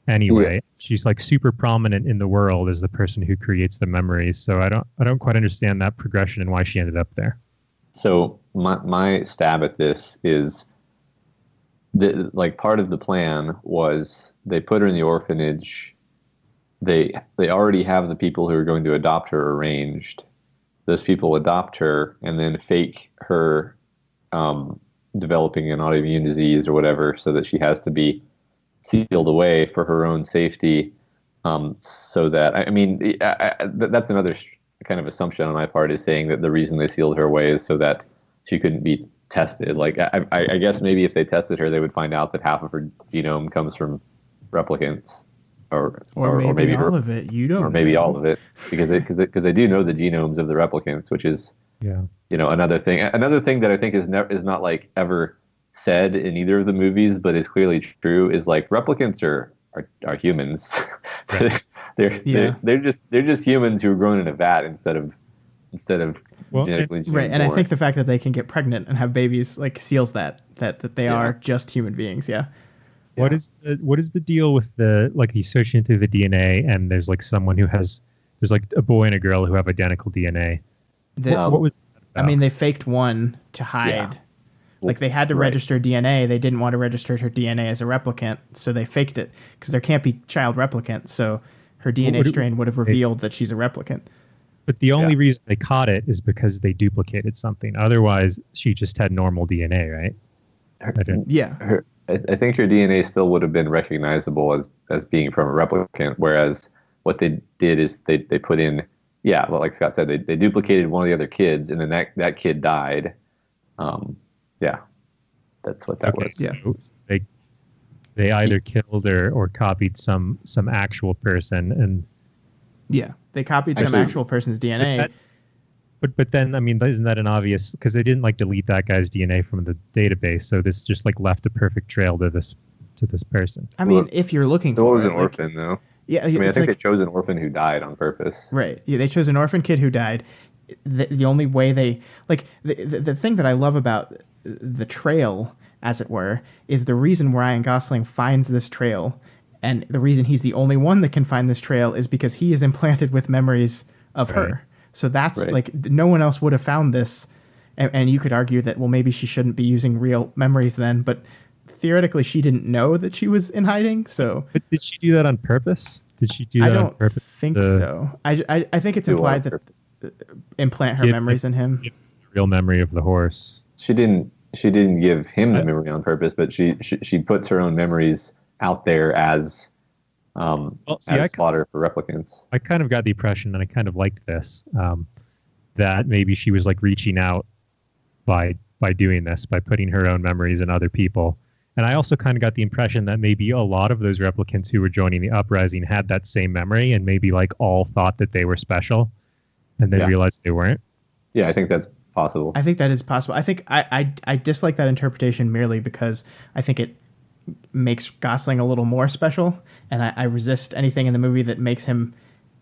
Anyway, she's like super prominent in the world as the person who creates the memories. So I don't quite understand that progression and why she ended up there. So my stab at this is that like part of the plan was they put her in the orphanage. They already have the people who are going to adopt her arranged. Those people adopt her and then fake her developing an autoimmune disease or whatever, so that she has to be sealed away for her own safety, so that that's another kind of assumption on my part, is saying that the reason they sealed her away is so that she couldn't be tested. Like I guess maybe if they tested her, they would find out that half of her genome comes from replicants, or maybe all of it. You don't, or maybe all of it, because they do know the genomes of the replicants, which is another thing. Another thing that I think is not like ever said in either of the movies, but is clearly true, is like replicants are humans. Right. they're just humans who are grown in a vat instead of genetically right. And I think the fact that they can get pregnant and have babies like seals that they are just human beings. Yeah. What is the deal with the, like, he's searching through the DNA and there's like someone there's like a boy and a girl who have identical DNA. What was that about? I mean, they faked one to hide. Yeah. Like, they had to register DNA. They didn't want to register her DNA as a replicant, so they faked it, because there can't be child replicants, so her DNA strain would have revealed that she's a replicant. But the only reason they caught it is because they duplicated something. Otherwise, she just had normal DNA, right? I think her DNA still would have been recognizable as being from a replicant, whereas what they did is they put in, like Scott said, they duplicated one of the other kids, and then that kid died. That's what that was. Yeah. So they either killed or copied some actual person, and they copied some actual person's DNA. But then, I mean, isn't that an obvious, because they didn't like delete that guy's DNA from the database, so this just like left a perfect trail to this person. I mean, if you're looking for it was an orphan though. Yeah, I mean, I think they chose an orphan who died on purpose. Right. Yeah, they chose an orphan kid who died. The only way they like the thing that I love about the trail, as it were, is the reason Ryan Gosling finds this trail, and the reason he's the only one that can find this trail is because he is implanted with memories of her. So that's like no one else would have found this, and you could argue that, well, maybe she shouldn't be using real memories then, but theoretically she didn't know that she was in hiding. So, but did she do that on purpose? Did she do that on purpose? I don't think so. I think it's implied that implant her memories in him. Real memory of the horse. She didn't give him the memory on purpose, but she puts her own memories out there as fodder for replicants. I kind of got the impression, and I kind of liked this, that maybe she was like reaching out by doing this, by putting her own memories in other people. And I also kind of got the impression that maybe a lot of those replicants who were joining the uprising had that same memory, and maybe like all thought that they were special, and then realized they weren't. Yeah, I think that's possible. I think that is possible. I think I dislike that interpretation merely because I think it makes Gosling a little more special, and I resist anything in the movie that makes him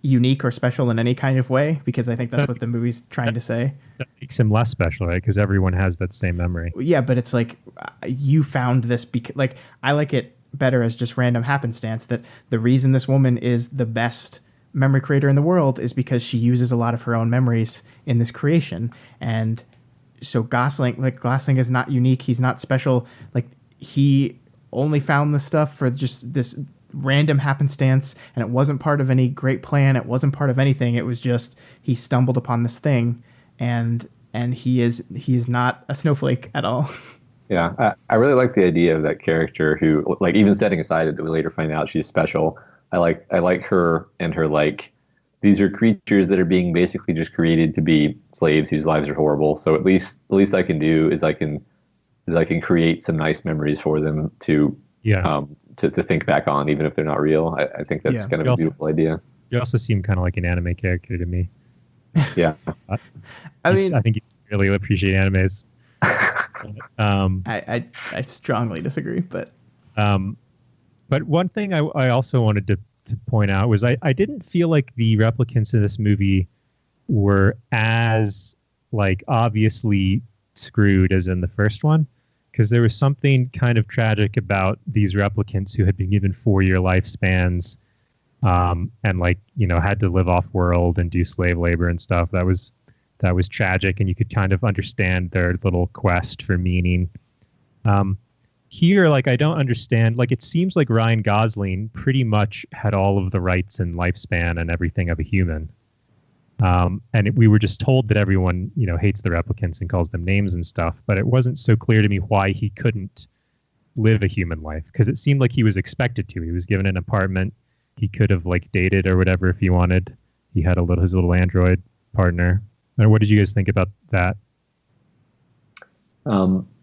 unique or special in any kind of way, because I think that's what the movie's trying to say. That makes him less special, right? Because everyone has that same memory. Yeah, but it's like you found this like I like it better as just random happenstance that the reason this woman is the best memory creator in the world is because she uses a lot of her own memories in this creation. And so Gosling is not unique. He's not special. Like, he only found this stuff for just this random happenstance, and it wasn't part of any great plan. It wasn't part of anything. It was just he stumbled upon this thing, and he is not a snowflake at all. Yeah, I really like the idea of that character who, like, even setting aside that we later find out she's special. I like her and her, like, these are creatures that are being basically just created to be slaves whose lives are horrible. So at least I can do is I can create some nice memories for them to to think back on, even if they're not real. I think that's kind of a beautiful idea. You also seem kind of like an anime character to me. Yeah. I think you really appreciate animes. I strongly disagree, but one thing I also wanted to point out was I didn't feel like the replicants in this movie were as, like, obviously screwed as in the first one, because there was something kind of tragic about these replicants who had been given 4-year lifespans, and, like, you know, had to live off world and do slave labor and stuff. That was tragic, and you could kind of understand their little quest for meaning. Here, like, I don't understand. Like, it seems like Ryan Gosling pretty much had all of the rights and lifespan and everything of a human. We were just told that everyone, you know, hates the replicants and calls them names and stuff, but it wasn't so clear to me why he couldn't live a human life, because it seemed like he was expected to. He was given an apartment. He could have, like, dated or whatever if he wanted. He had his little android partner. And what did you guys think about that?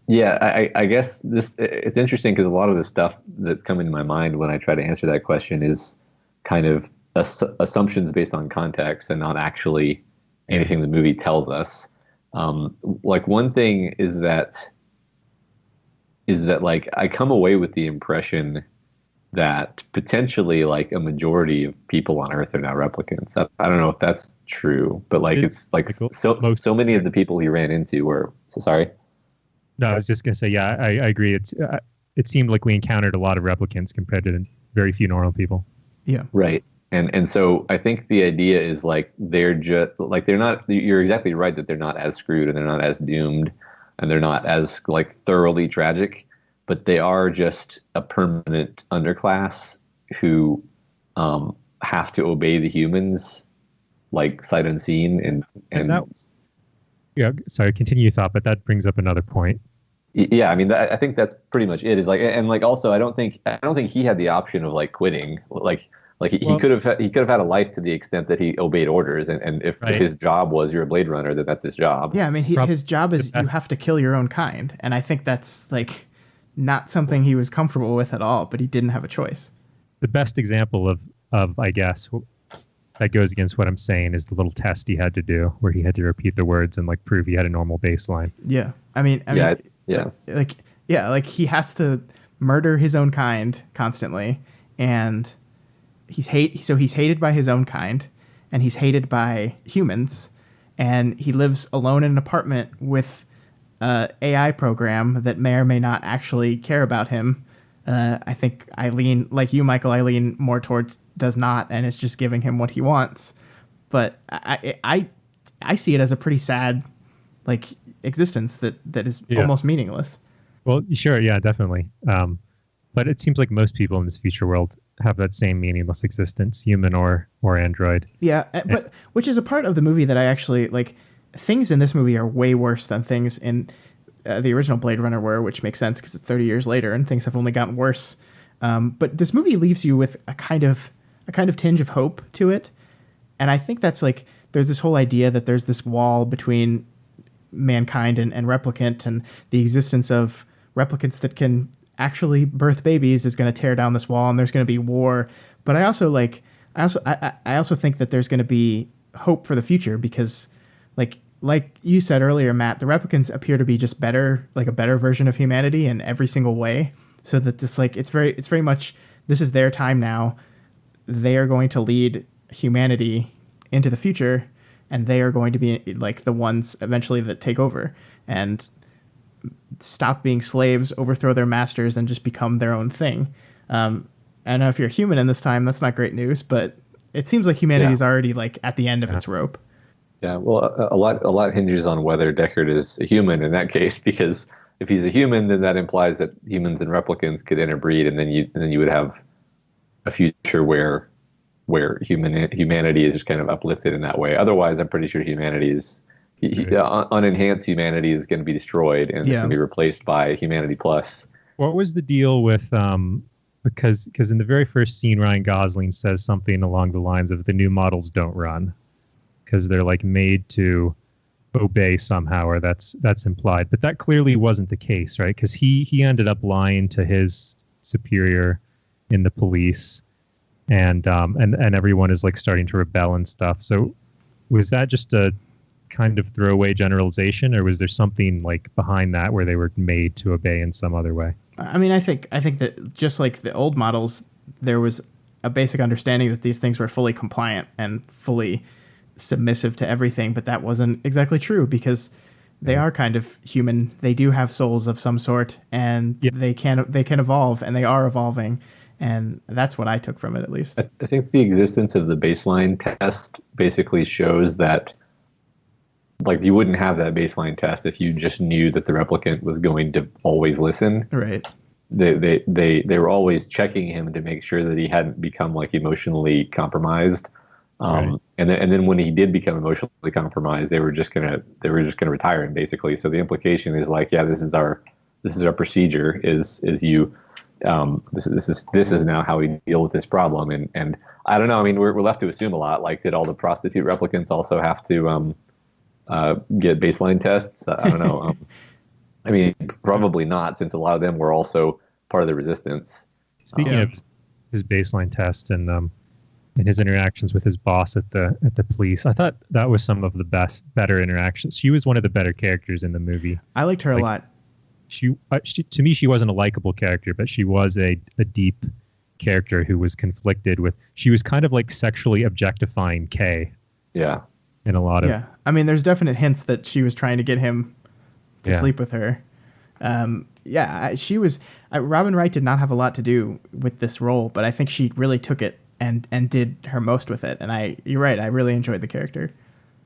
Yeah, I guess it's interesting because a lot of the stuff that's coming to my mind when I try to answer that question is kind of assumptions based on context and not actually anything the movie tells us. Like, one thing is that like, I come away with the impression that potentially, like, a majority of people on Earth are now replicants. I don't know if that's true, but, like, it's like so many of the people he ran into were. So sorry. No, I was just gonna say, yeah, I agree. It seemed like we encountered a lot of replicants compared to very few normal people. Yeah. Right. And so I think the idea is, like, they're just, like, they're not. You're exactly right that they're not as screwed and they're not as doomed and they're not as, like, thoroughly tragic, but they are just a permanent underclass who have to obey the humans, like, sight unseen, and that was, yeah. Sorry, continue your thought, but that brings up another point. Yeah, I mean, I think that's pretty much it. Is like, and, like, also, I don't think he had the option of, like, quitting. He could have had a life to the extent that he obeyed orders, and if his job was, you're a Blade Runner, then that's his job. Yeah, I mean, his job is you have to kill your own kind, and I think that's, like, not something he was comfortable with at all. But he didn't have a choice. The best example of I guess that goes against what I'm saying is the little test he had to do where he had to repeat the words and like prove he had a normal baseline. Yeah. I mean, like he has to murder his own kind constantly, and he's hated by his own kind, and he's hated by humans, and he lives alone in an apartment with a AI program that may or may not actually care about him. I think I lean, like you, Michael, I lean more towards does not, and it's just giving him what he wants. But I see it as a pretty sad, like, existence that is almost meaningless. Well, sure, yeah, definitely. But it seems like most people in this future world have that same meaningless existence, human or android. Yeah, but which is a part of the movie that I actually like. Things in this movie are way worse than things in the original Blade Runner were, which makes sense because it's 30 years later and things have only gotten worse. But this movie leaves you with a kind of tinge of hope to it, and I think that's like there's this whole idea that there's this wall between mankind and replicant, and the existence of replicants that can actually birth babies is going to tear down this wall, and there's going to be war. But I also think that there's going to be hope for the future because, like you said earlier, Matt, the replicants appear to be just better, like a better version of humanity in every single way. So that this, like, it's very much, this is their time now. They are going to lead humanity into the future, and they are going to be like the ones eventually that take over and stop being slaves, overthrow their masters, and just become their own thing. I don't know if you're human in this time, that's not great news, but it seems like humanity is already like at the end of its rope. Yeah, well, a lot hinges on whether Deckard is a human in that case, because if he's a human, then that implies that humans and replicants could interbreed, and then you would have a future where humanity is just kind of uplifted in that way. Otherwise, I'm pretty sure humanity is unenhanced humanity is going to be destroyed, and it's going to be replaced by humanity plus. What was the deal with because in the very first scene, Ryan Gosling says something along the lines of the new models don't run because they're like made to obey somehow, or that's implied. But that clearly wasn't the case, right? Because he ended up lying to his superior in the police, and everyone is like starting to rebel and stuff. So was that just a kind of throwaway generalization, or was there something like behind that where they were made to obey in some other way? I mean, I think that just like the old models, there was a basic understanding that these things were fully compliant and fully submissive to everything, but that wasn't exactly true because they are kind of human. They do have souls of some sort, and they can evolve, and they are evolving, and that's what I took from it, at least. I think the existence of the baseline test basically shows that, like, you wouldn't have that baseline test if you just knew that the replicant was going to always listen. Right. They were always checking him to make sure that he hadn't become like emotionally compromised. Right. And then when he did become emotionally compromised, they were just gonna retire him, basically. So the implication is like, yeah, this is our procedure. Is you this is now how we deal with this problem. And I don't know. I mean, we're left to assume a lot. Like, did all the prostitute replicants also have to get baseline tests? I don't know. I mean, probably not, since a lot of them were also part of the resistance. Speaking of his baseline test and his interactions with his boss at the police, I thought that was some of the better interactions. She was one of the better characters in the movie. I liked her a lot. She to me, she wasn't a likable character, but she was a deep character who was conflicted with. She was kind of like sexually objectifying Kay. Yeah. In a lot of. Yeah. I mean, there's definite hints that she was trying to get him to sleep with her. She was. Robin Wright did not have a lot to do with this role, but I think she really took it and did her most with it. And you're right. I really enjoyed the character.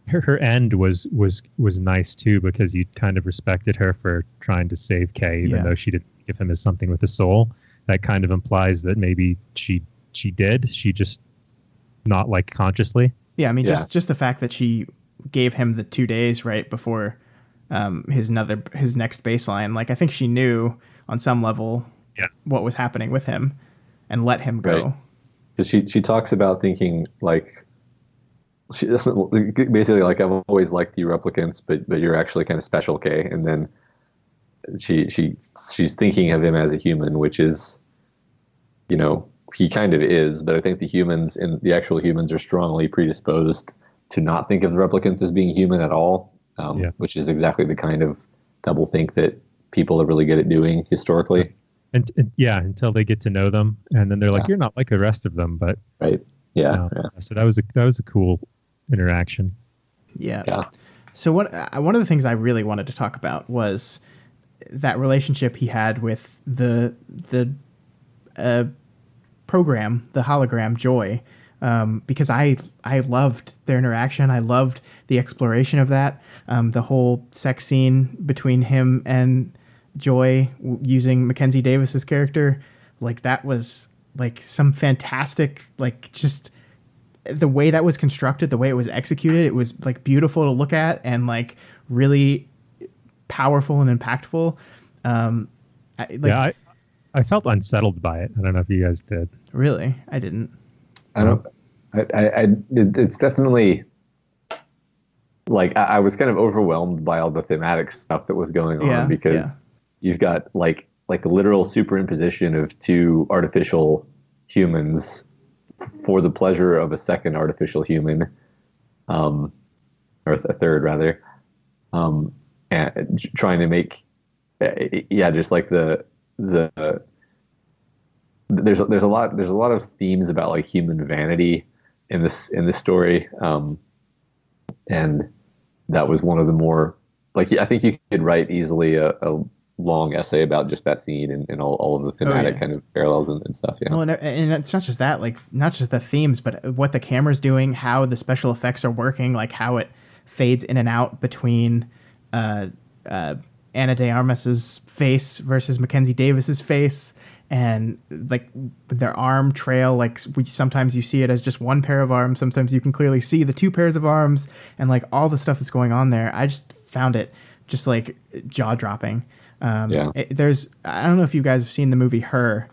Her end was nice too, because you kind of respected her for trying to save Kay, even though she didn't give him as something with a soul. That kind of implies that maybe she did. She just not like consciously. Yeah, I mean, just the fact that she gave him the 2 days right before his next baseline. Like, I think she knew on some level what was happening with him and let him go. Right. Because she talks about thinking like, basically like, I've always liked you replicants, but you're actually kind of special, Kay. And then she's thinking of him as a human, which is, he kind of is, but I think the actual humans are strongly predisposed to not think of the replicants as being human at all, which is exactly the kind of doublethink that people are really good at doing historically. And until they get to know them, and then they're like, "You're not like the rest of them." But right, yeah. So that was a cool interaction. Yeah. So one of the things I really wanted to talk about was that relationship he had with the program, the hologram Joy, because I loved their interaction. I loved the exploration of that. The whole sex scene between him and Joy using Mackenzie Davis's character, like that was like some fantastic, like just the way that was constructed, the way it was executed, it was like beautiful to look at and like really powerful and impactful. I felt unsettled by it. I don't know if you guys did. Really? I didn't. It's definitely like I was kind of overwhelmed by all the thematic stuff that was going on because you've got like a literal superimposition of two artificial humans for the pleasure of a second artificial human, or a third rather, and trying to make just like there's a lot of themes about like human vanity in this story, and that was one of the more like I think you could write easily a long essay about just that scene and all of the thematic kind of parallels and stuff. Yeah. Well, and it's not just that, like not just the themes, but what the camera's doing, how the special effects are working, like how it fades in and out between Ana de Armas's face versus Mackenzie Davis's face, and like their arm trail, like sometimes you see it as just one pair of arms, sometimes you can clearly see the two pairs of arms, and like all the stuff that's going on there. I just found it just like jaw dropping. I don't know if you guys have seen the movie Her.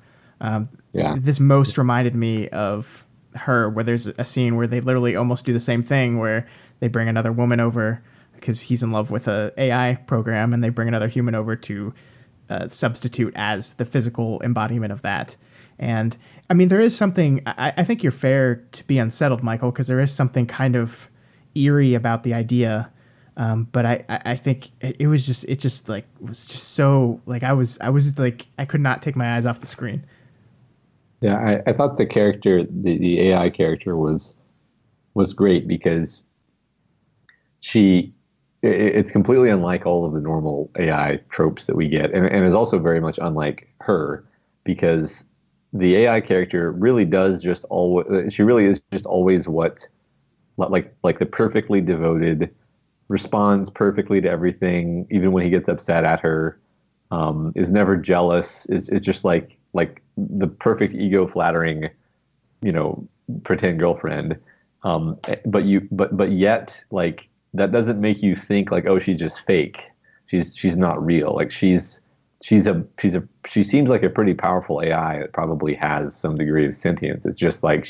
This most reminded me of Her, where there's a scene where they literally almost do the same thing, where they bring another woman over because he's in love with a AI program, and they bring another human over to substitute as the physical embodiment of that. And I mean, there is something, I think you're fair to be unsettled, Michael, because there is something kind of eerie about the idea. But I think it was just so like I was like I could not take my eyes off the screen. Yeah, I thought the character, the AI character was great because it's completely unlike all of the normal AI tropes that we get, and is also very much unlike Her, because the AI character really does just she really is just always what like the perfectly devoted, responds perfectly to everything, even when he gets upset at her, is never jealous, is just like the perfect ego flattering, pretend girlfriend. But yet like that doesn't make you think like, oh, she's just fake. She's not real. Like she seems like a pretty powerful AI that probably has some degree of sentience. It's just like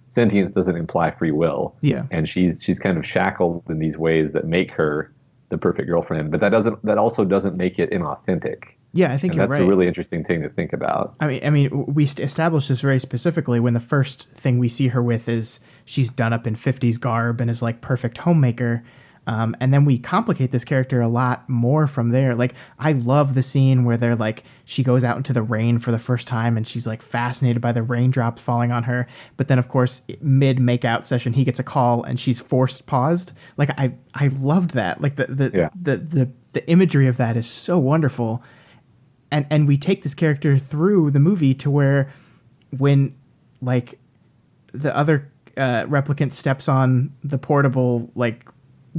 sentience doesn't imply free will. Yeah. And she's kind of shackled in these ways that make her the perfect girlfriend, but that also doesn't make it inauthentic. Yeah, I think you're right. That's a really interesting thing to think about. I mean, we established this very specifically when the first thing we see her with is she's done up in 50s garb and is like perfect homemaker. And then we complicate this character a lot more from there. Like, I love the scene where they're like, she goes out into the rain for the first time and she's like fascinated by the raindrops falling on her. But then, of course, mid makeout session, he gets a call and she's forced paused. Like, I loved that. Like the imagery of that is so wonderful. And we take this character through the movie to where when like the other replicant steps on the portable like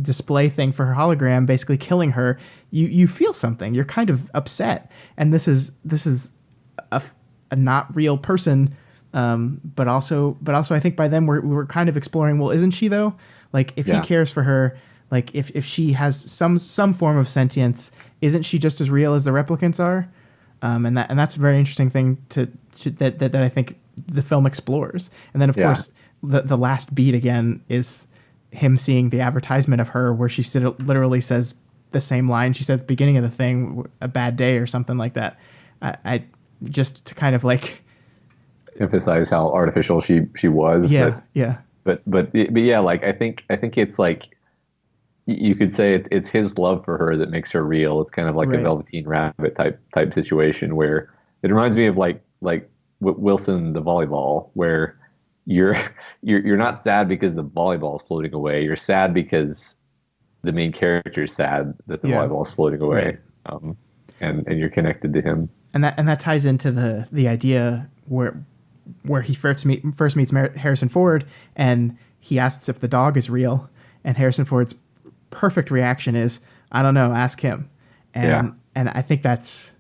display thing for her hologram, basically killing her, you feel something. You're kind of upset, and this is a not real person, but also I think by then we're kind of exploring, well, isn't she though? Like if he cares for her, like if she has some form of sentience, isn't she just as real as the replicants are? And that's a very interesting thing that I think the film explores. And then of course the last beat again is him seeing the advertisement of her where she literally says the same line she said at the beginning of the thing, a bad day or something like that. I just to kind of like emphasize how artificial she was. Yeah, yeah. But yeah, like I think it's like you could say it's his love for her that makes her real. It's kind of like a Velveteen Rabbit type situation where it reminds me of like Wilson the volleyball, where you're not sad because the volleyball is floating away. You're sad because the main character is sad that the volleyball is floating away, and you're connected to him. And that ties into the idea where he first meets Harrison Ford, and he asks if the dog is real, and Harrison Ford's perfect reaction is, I don't know, ask him. And I think that's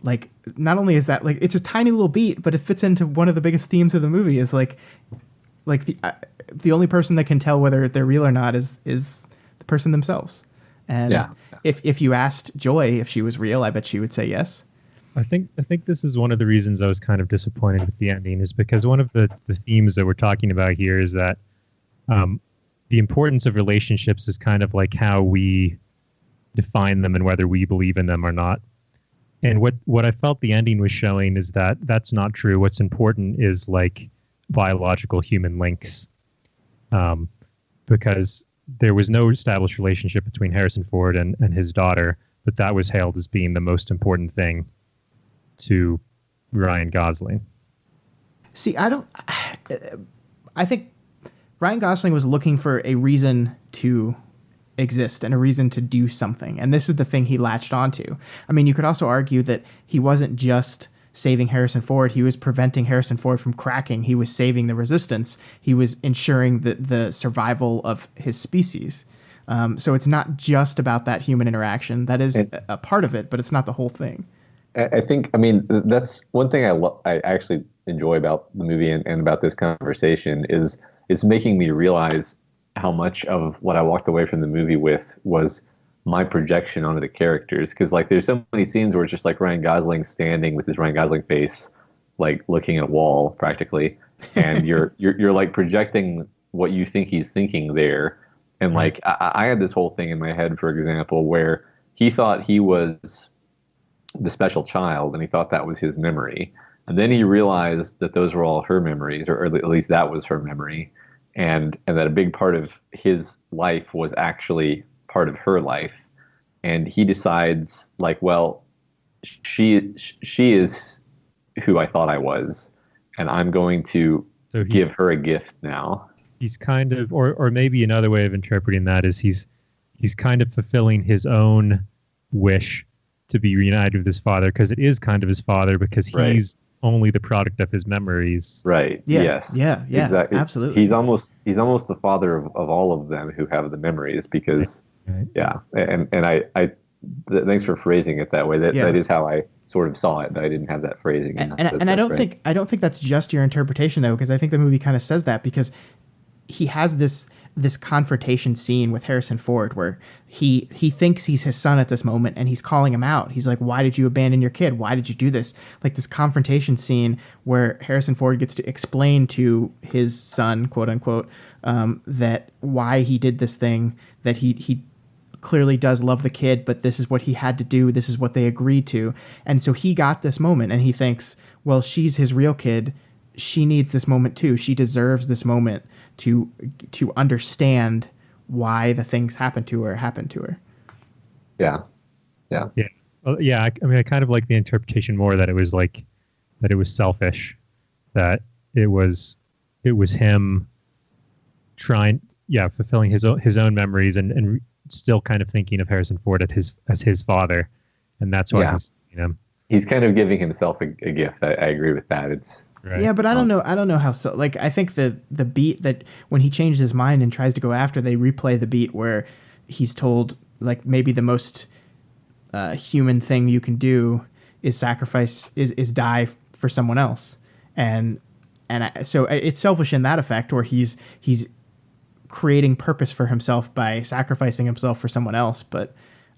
like, not only is that like, it's a tiny little beat, but it fits into one of the biggest themes of the movie is like the only person that can tell whether they're real or not is the person themselves. And if you asked Joy if she was real, I bet she would say yes. I think this is one of the reasons I was kind of disappointed with the ending, is because one of the themes that we're talking about here is that the importance of relationships is kind of like how we define them and whether we believe in them or not. And what I felt the ending was showing is that that's not true. What's important is like biological human links, because there was no established relationship between Harrison Ford and his daughter, but that was hailed as being the most important thing to Ryan Gosling. See, I think Ryan Gosling was looking for a reason to exist and a reason to do something. And this is the thing he latched onto. I mean, you could also argue that he wasn't just saving Harrison Ford. He was preventing Harrison Ford from cracking. He was saving the resistance. He was ensuring the survival of his species. So it's not just about that human interaction. That is a part of it, but it's not the whole thing. I think, I mean, that's one thing I actually enjoy about the movie and about this conversation is it's making me realize how much of what I walked away from the movie with was my projection onto the characters. Because like there's so many scenes where it's just like Ryan Gosling standing with his Ryan Gosling face, like looking at a wall practically, and you're like projecting what you think he's thinking there. And like I had this whole thing in my head, for example, where he thought he was the special child, and he thought that was his memory. And then he realized that those were all her memories, or at least that was her memory, and that a big part of his life was actually part of her life. And he decides, like, well, she is who I thought I was, and I'm going to give her a gift now. He's kind of, or maybe another way of interpreting that is he's kind of fulfilling his own wish to be reunited with his father, because it is kind of his father, because he's only the product of his memories. Right. Yeah. Yes. Yeah. Exactly. Absolutely. He's almost the father of all of them who have the memories, because and I thanks for phrasing it that way. That is how I sort of saw it. I didn't have that phrasing. And I don't think that's just your interpretation though, because I think the movie kind of says that, because he has this confrontation scene with Harrison Ford where he thinks he's his son at this moment, and he's calling him out. He's like, why did you abandon your kid? Why did you do this? Like this confrontation scene where Harrison Ford gets to explain to his son, quote unquote, that why he did this thing, that he clearly does love the kid, but this is what he had to do. This is what they agreed to. And so he got this moment, and he thinks, well, she's his real kid. She needs this moment too. She deserves this moment to understand why the things happened to her. Yeah. Well, yeah. I mean, I kind of like the interpretation more that it was like that it was selfish, that it was him trying, fulfilling his own memories and still kind of thinking of Harrison Ford as his father, and that's why he's kind of giving himself a gift. I agree with that. It's right. Yeah, but I don't know how so. Like, I think the beat that when he changed his mind and tries to go after, they replay the beat where he's told, like, maybe the most human thing you can do is sacrifice, is die for someone else, so it's selfish in that effect, where he's creating purpose for himself by sacrificing himself for someone else. But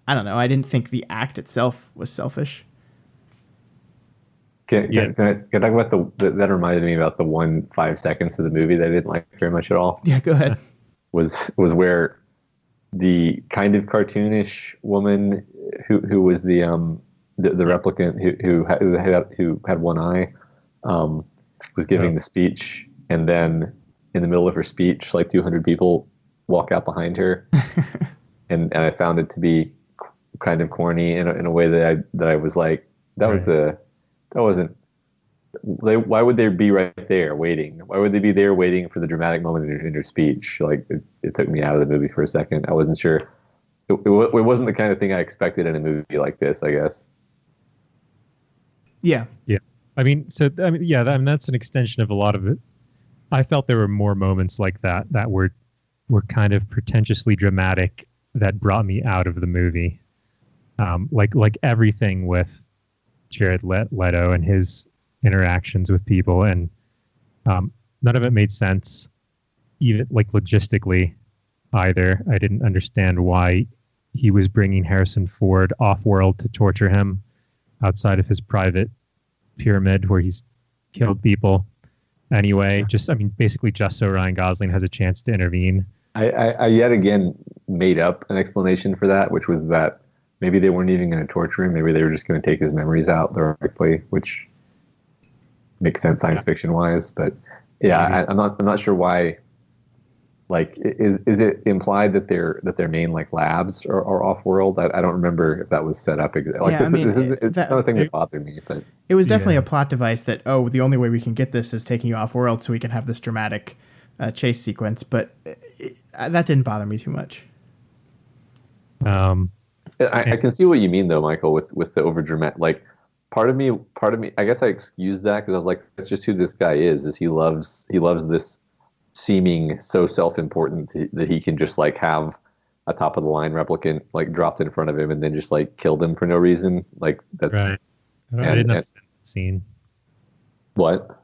I don't know. I didn't think the act itself was selfish. Can I talk about that reminded me about the 5 seconds of the movie that I didn't like very much at all. Yeah, go ahead. Was where the kind of cartoonish woman who was the replicant who had one eye was giving the speech, and then in the middle of her speech, like 200 people walk out behind her, and I found it to be kind of corny in a way that I was like, that wasn't. Why would they be right there waiting? Why would they be there waiting for the dramatic moment in her speech? Like it took me out of the movie for a second. I wasn't sure. It wasn't the kind of thing I expected in a movie like this, I guess. Yeah. Yeah. That's an extension of a lot of it. I felt there were more moments like that were kind of pretentiously dramatic that brought me out of the movie. Like everything with Jared Leto and his interactions with people, and none of it made sense, even like logistically either. I didn't understand why he was bringing Harrison Ford off-world to torture him outside of his private pyramid where he's killed people anyway. Basically just so Ryan Gosling has a chance to intervene. I yet again made up an explanation for that, which was that maybe they weren't even going to torture him. Maybe they were just going to take his memories out directly, which makes sense science fiction wise. But yeah, I'm not sure why. Like, is it implied that their main like labs are off world? I don't remember if that was set up. It's not a thing that bothered me. But it was definitely a plot device that the only way we can get this is taking you off world so we can have this dramatic chase sequence. But that didn't bother me too much. I can see what you mean though, Michael, with the over dramatic. Like part of me, I guess I excused that because I was like, that's just who this guy is he loves this seeming so self-important that he can just like have a top of the line replicant like dropped in front of him and then just like kill them for no reason. Like that's right. I didn't understand that scene. What?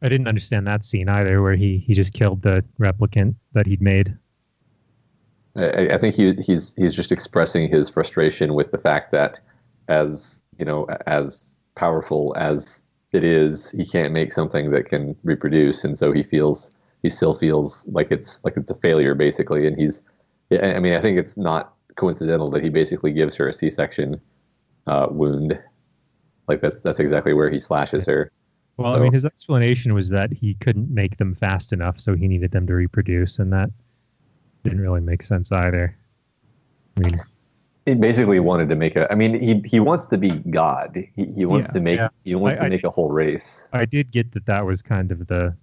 I didn't understand that scene either, where he just killed the replicant that he'd made. I think he's just expressing his frustration with the fact that as powerful as it is, he can't make something that can reproduce, and so he still feels like it's a failure basically. And I think it's not coincidental that he basically gives her a C-section wound. Like that's exactly where he slashes her. Well, so, his explanation was that he couldn't make them fast enough, so he needed them to reproduce, and that didn't really make sense either. He basically wanted to make he wants to be God. He wants to make make a whole race. I did get that was kind of the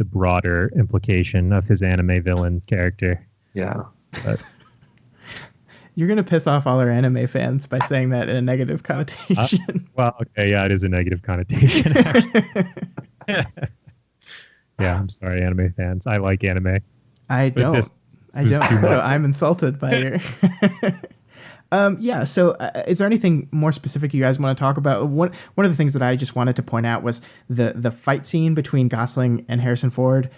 broader implication of his anime villain character. Yeah. But, you're going to piss off all our anime fans by saying that in a negative connotation. Well, okay, yeah, it is a negative connotation. Yeah, I'm sorry, anime fans. I like anime. I don't. So I'm insulted by your... So is there anything more specific you guys want to talk about? One of the things that I just wanted to point out was the fight scene between Gosling and Harrison Ford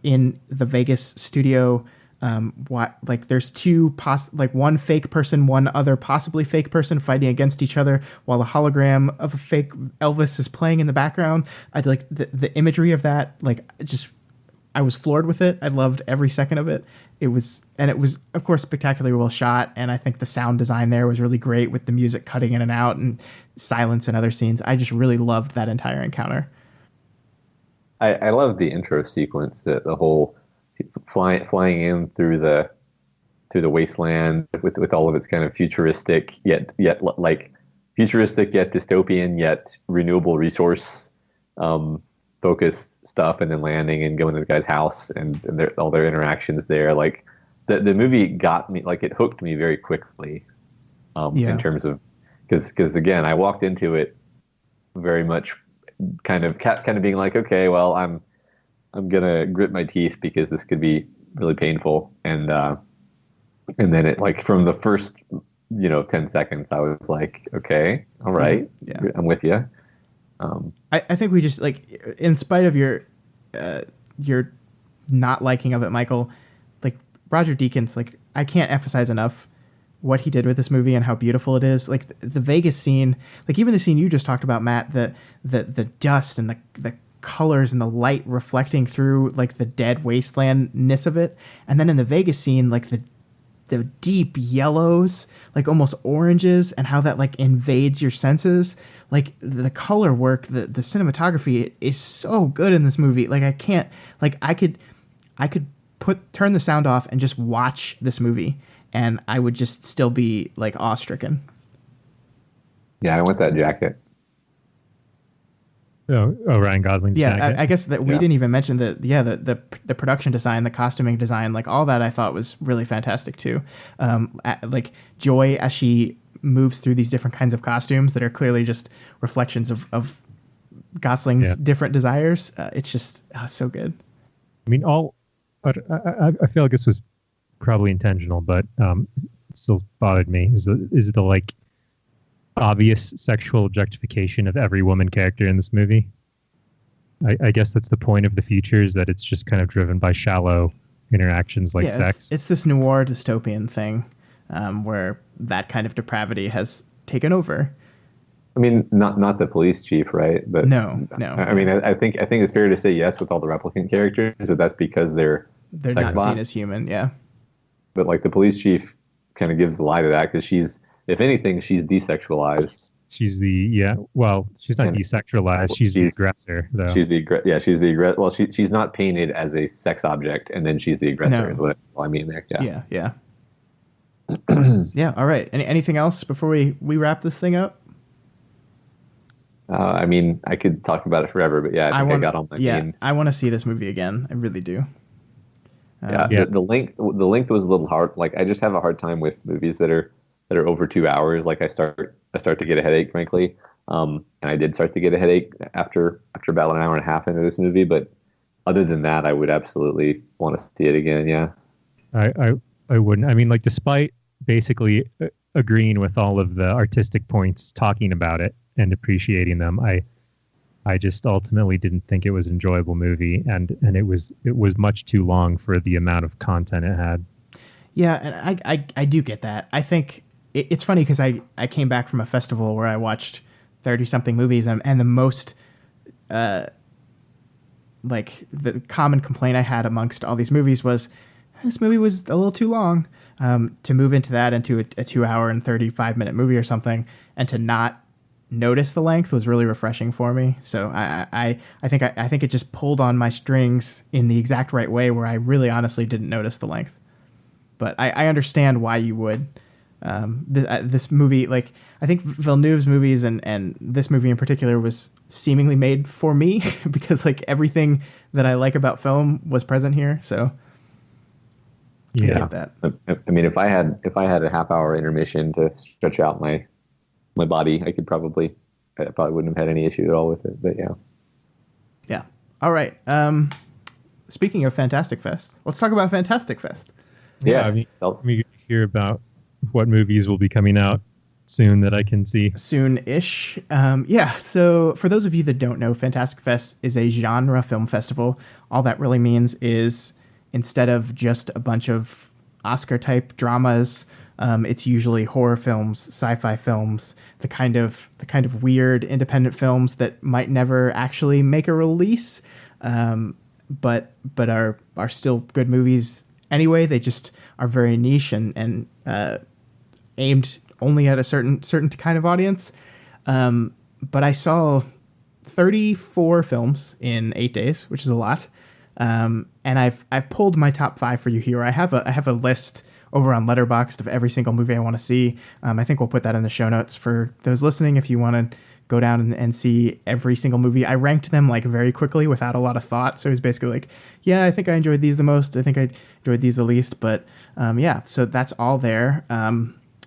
in the Vegas studio. There's two one fake person, one other possibly fake person fighting against each other while a hologram of a fake Elvis is playing in the background. I like the imagery of that. I was floored with it. I loved every second of it. It was of course spectacularly well shot, and I think the sound design there was really great with the music cutting in and out and silence and other scenes. I just really loved that entire encounter. I love the intro sequence, the whole flying in through the wasteland with all of its kind of futuristic yet dystopian yet renewable resource focused stuff, and then landing and going to the guy's house and all their interactions there. Like the movie got me, like it hooked me very quickly in terms of because again I walked into it very much kind of being like, okay, well I'm gonna grit my teeth because this could be really painful, and then it, like, from the first 10 seconds I was like, okay, all right, yeah. I'm with you. I think we just, like, in spite of your not liking of it, Michael, like, Roger Deakins, like, I can't emphasize enough what he did with this movie and how beautiful it is. Like the Vegas scene, like even the scene you just talked about, Matt, the dust and the colors and the light reflecting through like the dead wastelandness of it. And then in the Vegas scene, like the deep yellows, like almost oranges, and how that like invades your senses. Like the color work, the cinematography is so good in this movie. Like I can't, like I could turn the sound off and just watch this movie, and I would just still be like awestricken. Yeah, I want that jacket. Oh, Ryan Gosling's jacket. I guess that we didn't even mention that. Yeah, the production design, the costuming design, like all that, I thought was really fantastic too. Like Joy as she moves through these different kinds of costumes that are clearly just reflections of Gosling's different desires. It's just so good. I mean, I feel like this was probably intentional, but it still bothered me. Is the like obvious sexual objectification of every woman character in this movie? I guess that's the point of the features, that it's just kind of driven by shallow interactions like sex. It's this noir dystopian thing where that kind of depravity has taken over. I mean, not the police chief, right? But no. I mean, I think it's fair to say yes with all the replicant characters, but that's because they're not seen as human. Yeah. But like the police chief kind of gives the lie to that, because if anything, she's desexualized. She's she's not desexualized. She's the aggressor, though. She's the aggressor. Well, she's not painted as a sex object, and then she's the aggressor. Is what I mean there. Yeah. Yeah. Yeah. All right. Anything else before we wrap this thing up? I mean, I could talk about it forever, but I got on my main. I want to see this movie again. I really do. The length was a little hard. Like I just have a hard time with movies that are over 2 hours. Like I start to get a headache, frankly. And I did start to get a headache after about an hour and a half into this movie. But other than that, I would absolutely want to see it again. Yeah. I wouldn't. I mean, like, despite basically agreeing with all of the artistic points, talking about it and appreciating them, I just ultimately didn't think it was an enjoyable movie, and it was much too long for the amount of content it had. Yeah, and I do get that. I think it's funny because I came back from a festival where I watched 30-something movies, and the most like the common complaint I had amongst all these movies was this movie was a little too long. To move into that into a 2 hour and 35-minute movie or something, and to not notice the length was really refreshing for me. So I think it just pulled on my strings in the exact right way where I really honestly didn't notice the length. But I understand why you would. This movie, like I think Villeneuve's movies and this movie in particular was seemingly made for me because like everything that I like about film was present here. So I get that. I mean, if I had a half-hour intermission to stretch out my body, I probably wouldn't have had any issue at all with it. But yeah. All right. Speaking of Fantastic Fest, let's talk about Fantastic Fest. Yeah, let me hear about what movies will be coming out soon that I can see. Soon-ish. So for those of you that don't know, Fantastic Fest is a genre film festival. All that really means is instead of just a bunch of Oscar-type dramas, it's usually horror films, sci-fi films, the kind of weird independent films that might never actually make a release, but are still good movies anyway. They just are very niche and aimed only at a certain kind of audience. But I saw 34 films in 8 days, which is a lot. And I've pulled my top 5 for you here. I have a list over on Letterboxd of every single movie I want to see. I think we'll put that in the show notes for those listening if you want to go down and see every single movie. I ranked them like very quickly without a lot of thought. So it was basically like, yeah, I think I enjoyed these the most. I think I enjoyed these the least. But so that's all there.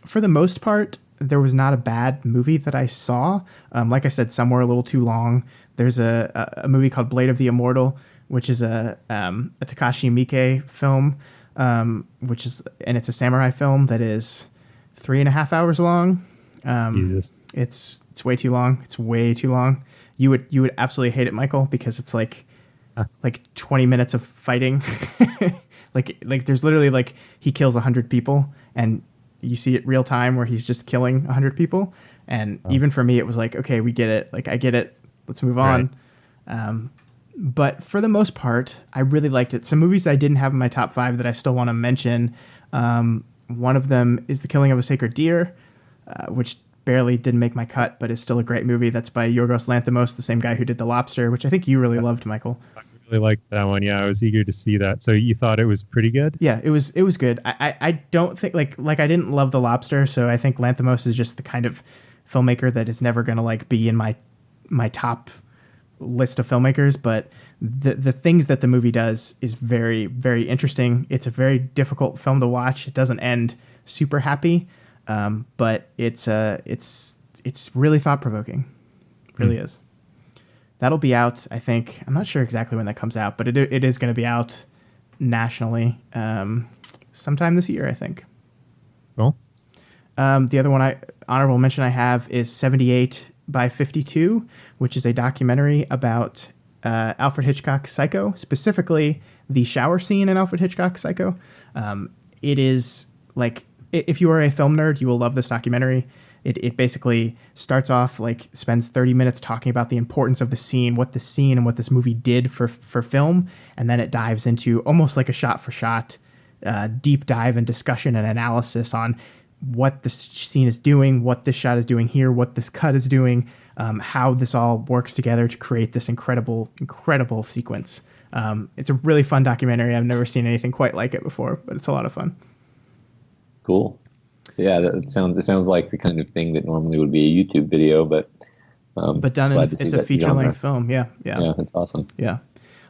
For the most part, there was not a bad movie that I saw. Like I said, some were a little too long. There's a movie called Blade of the Immortal, which is a Takashi Miike film, it's a samurai film that is 3.5 hours long. Jesus. It's way too long. It's way too long. You would absolutely hate it, Michael, because it's like 20 minutes of fighting. like there's literally like he kills 100 people and you see it real time where he's just killing 100 people. And even for me, it was like, okay, we get it. Like I get it. Let's move on. Right. But for the most part, I really liked it. Some movies I didn't have in my top 5 that I still want to mention One of them is The Killing of a Sacred Deer, which barely didn't make my cut, but is still a great movie. That's by Yorgos Lanthimos, the same guy who did The Lobster, which I think you really loved, Michael. I really liked that one. Yeah, I was eager to see that. So you thought it was pretty good? Yeah, it was good. I don't think like I didn't love The Lobster, so I think Lanthimos is just the kind of filmmaker that is never going to like be in my top list of filmmakers, but the things that the movie does is very, very interesting. It's a very difficult film to watch. It doesn't end super happy, but it's really thought-provoking. It really is. That'll be out, I think. I'm not sure exactly when that comes out, but it is going to be out nationally sometime this year, I think. Cool. The other honorable mention I have is 78 by 52, which is a documentary about Alfred Hitchcock's Psycho, specifically the shower scene in Alfred Hitchcock's Psycho. It is like, if you are a film nerd, you will love this documentary. It basically starts off, like, spends 30 minutes talking about the importance of the scene, what the scene and what this movie did for film, and then it dives into almost like a shot-for-shot deep dive and discussion and analysis on what the scene is doing, what this shot is doing here, what this cut is doing, how this all works together to create this incredible sequence. It's a really fun documentary. I've never seen anything quite like it before, but it's a lot of fun. Cool. Yeah, it sounds like the kind of thing that normally would be a YouTube video, but done it's a feature-length film. Yeah, that's awesome. Yeah.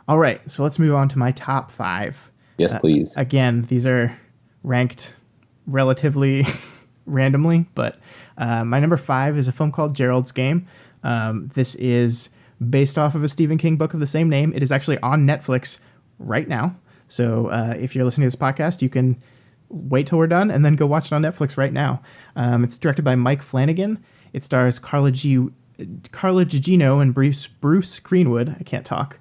All right, so let's move on to my top 5. Yes, please. Again, these are ranked relatively randomly, but my number 5 is a film called Gerald's Game. This is based off of a Stephen King book of the same name. It is actually on Netflix right now. So if you're listening to this podcast, you can wait till we're done and then go watch it on Netflix right now. It's directed by Mike Flanagan. It stars Carla Gugino and Bruce Greenwood. I can't talk.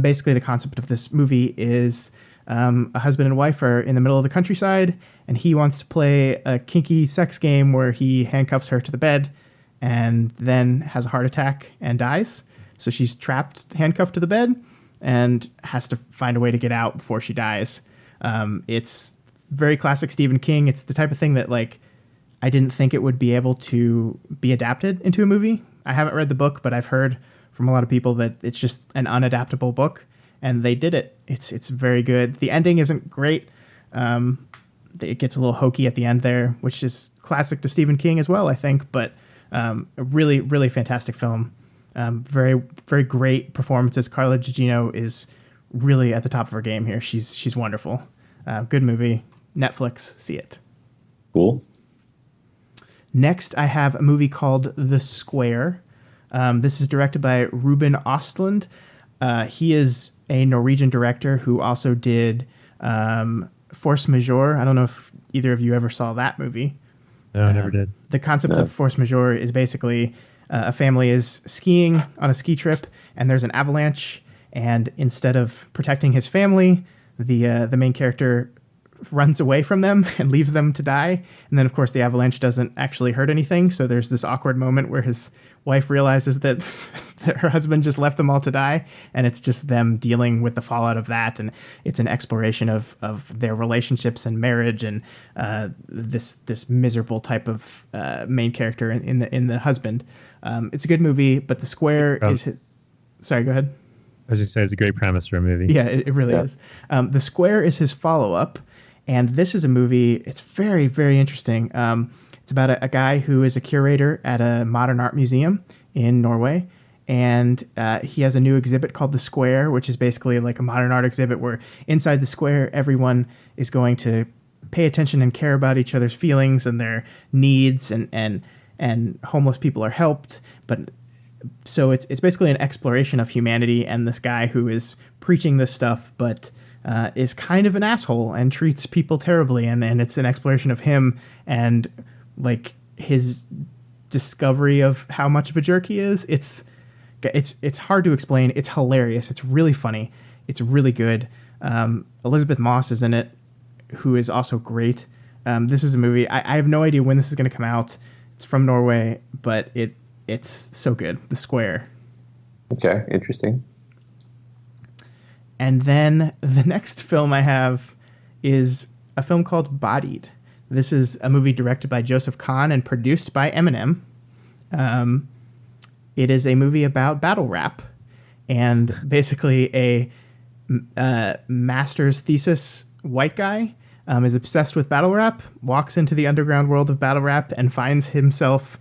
Basically, the concept of this movie is a husband and wife are in the middle of the countryside, and he wants to play a kinky sex game where he handcuffs her to the bed and then has a heart attack and dies. So she's trapped, handcuffed to the bed, and has to find a way to get out before she dies. It's very classic Stephen King. It's the type of thing that, like, I didn't think it would be able to be adapted into a movie. I haven't read the book, but I've heard from a lot of people that it's just an unadaptable book, and they did it. It's very good. The ending isn't great. It gets a little hokey at the end there, which is classic to Stephen King as well, I think, but a really, really fantastic film. Very, very great performances. Carla Gugino is really at the top of her game here. She's wonderful. Good movie. Netflix, see it. Cool. Next, I have a movie called The Square. This is directed by Ruben Östlund. He is a Norwegian director who also did Force Majeure. I don't know if either of you ever saw that movie. No, I never did. The concept of Force Majeure is basically a family is skiing on a ski trip, and there's an avalanche, and instead of protecting his family, the main character runs away from them and leaves them to die. And then, of course, the avalanche doesn't actually hurt anything. So there's this awkward moment where his wife realizes that her husband just left them all to die. And it's just them dealing with the fallout of that. And it's an exploration of their relationships and marriage and this miserable type of main character in the husband. It's a good movie, but The Square is... Sorry, go ahead. I was just saying, it's a great premise for a movie. Yeah, it really is. The Square is his follow-up. And this is a movie, it's very, very interesting. It's about a guy who is a curator at a modern art museum in Norway. And he has a new exhibit called The Square, which is basically like a modern art exhibit where inside the square, everyone is going to pay attention and care about each other's feelings and their needs, and homeless people are helped. But so it's basically an exploration of humanity and this guy who is preaching this stuff, but is kind of an asshole and treats people terribly, and it's an exploration of him and like his discovery of how much of a jerk he is. It's hard to explain. It's hilarious. It's really funny. It's really good. Elizabeth Moss is in it, who is also great. This is a movie. I have no idea when this is going to come out. It's from Norway, but it's so good. The Square. Okay, interesting. And then the next film I have is a film called Bodied. This is a movie directed by Joseph Kahn and produced by Eminem. It is a movie about battle rap, and basically a master's thesis white guy is obsessed with battle rap, walks into the underground world of battle rap, and finds himself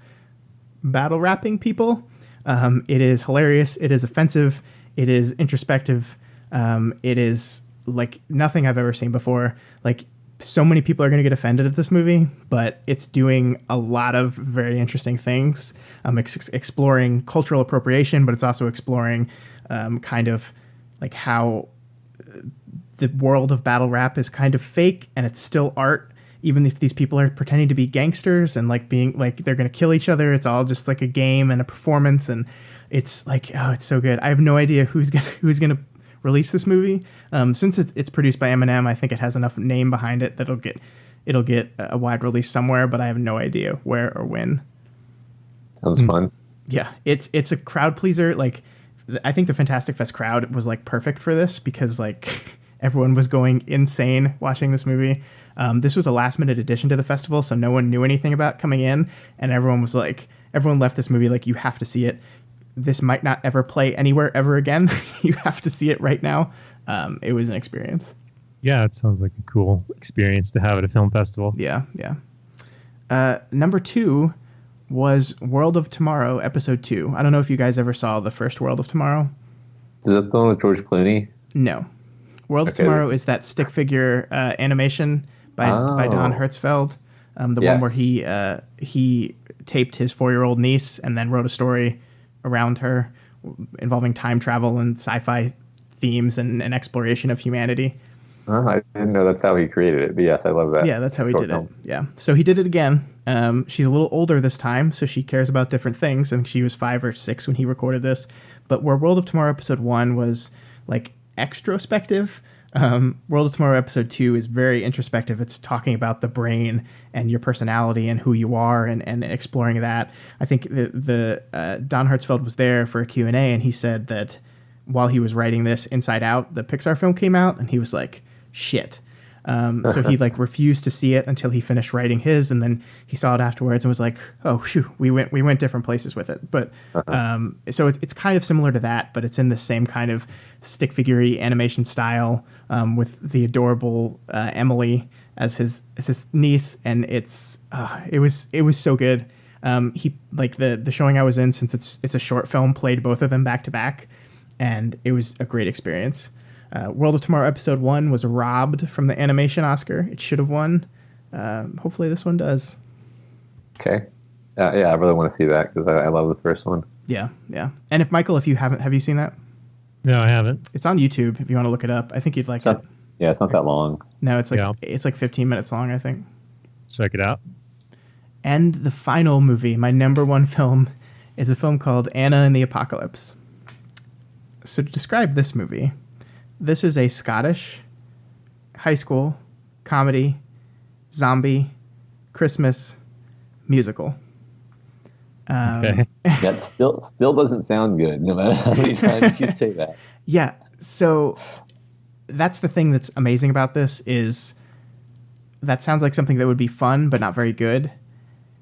battle rapping people. It is hilarious. It is offensive. It is introspective. It is like nothing I've ever seen before. Like, so many people are going to get offended at this movie, but it's doing a lot of very interesting things. Exploring cultural appropriation, but it's also exploring kind of like how the world of battle rap is kind of fake and it's still art, even if these people are pretending to be gangsters and like being like they're going to kill each other. It's all just like a game and a performance, and it's like, oh, it's so good. I have no idea who's gonna release this movie. Since it's produced by Eminem, I think it has enough name behind it that it'll get a wide release somewhere, but I have no idea where or when. Sounds fun. Yeah, it's a crowd pleaser. Like, I think the Fantastic Fest crowd was like perfect for this because like everyone was going insane watching this movie. This was a last minute addition to the festival, so no one knew anything about coming in, and everyone left this movie like, you have to see it. This might not ever play anywhere ever again. You have to see it right now. It was an experience. Yeah, it sounds like a cool experience to have at a film festival. Yeah. Number 2 was World of Tomorrow, Episode 2. I don't know if you guys ever saw the first World of Tomorrow. Is that the one with George Clooney? No. World of Tomorrow is that stick figure animation by Don Hertzfeldt. The one where he taped his 4-year-old niece and then wrote a story around her involving time travel and sci-fi themes and exploration of humanity. I didn't know that's how he created it, but yes, I love that. Yeah, that's how he did it. Yeah. So he did it again. She's a little older this time, so she cares about different things. I think she was 5 or 6 when he recorded this. But where World of Tomorrow Episode 1 was like extrospective, World of Tomorrow Episode 2 is very introspective. It's talking about the brain and your personality and who you are and exploring that. I think the Don Hertzfeldt was there for a Q&A, and he said that while he was writing this, Inside Out, the Pixar film, came out, and he was like, shit. So he like refused to see it until he finished writing his, and then he saw it afterwards and was like, oh, phew, we went different places with it. But so it's kind of similar to that, but it's in the same kind of stick figure-y animation style, with the adorable Emily as his niece, and it was so good. He like the showing I was in, since it's a short film, played both of them back to back, and it was a great experience. World of Tomorrow Episode 1 was robbed from the animation Oscar. It should have won. Hopefully this one does. Okay. Yeah, I really want to see that because I love the first one. Yeah. And if you haven't, have you seen that? No, I haven't. It's on YouTube if you want to look it up. I think you'd like it. Yeah, it's not that long. No, it's like 15 minutes long, I think. Check it out. And the final movie, my number 1 film, is a film called Anna and the Apocalypse. So to describe this movie, this is a Scottish high school comedy, zombie, Christmas musical. Okay. That still doesn't sound good, no matter how many times you say that. Yeah, so that's the thing that's amazing about this is that sounds like something that would be fun but not very good,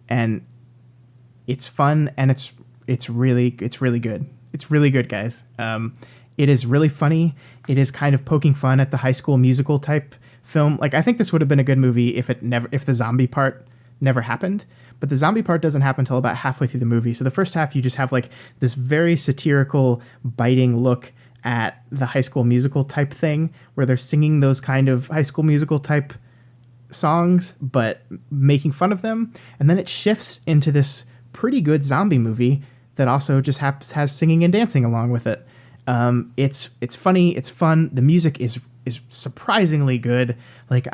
and it's fun and it's really good. It's really good, guys. It is really funny. It is kind of poking fun at the High School Musical type film. Like, I think this would have been a good movie if the zombie part never happened. But the zombie part doesn't happen until about halfway through the movie. So the first half, you just have like this very satirical, biting look at the High School Musical type thing, where they're singing those kind of High School Musical type songs, but making fun of them. And then it shifts into this pretty good zombie movie that also just has singing and dancing along with it. It's funny, it's fun. The music is surprisingly good. Like,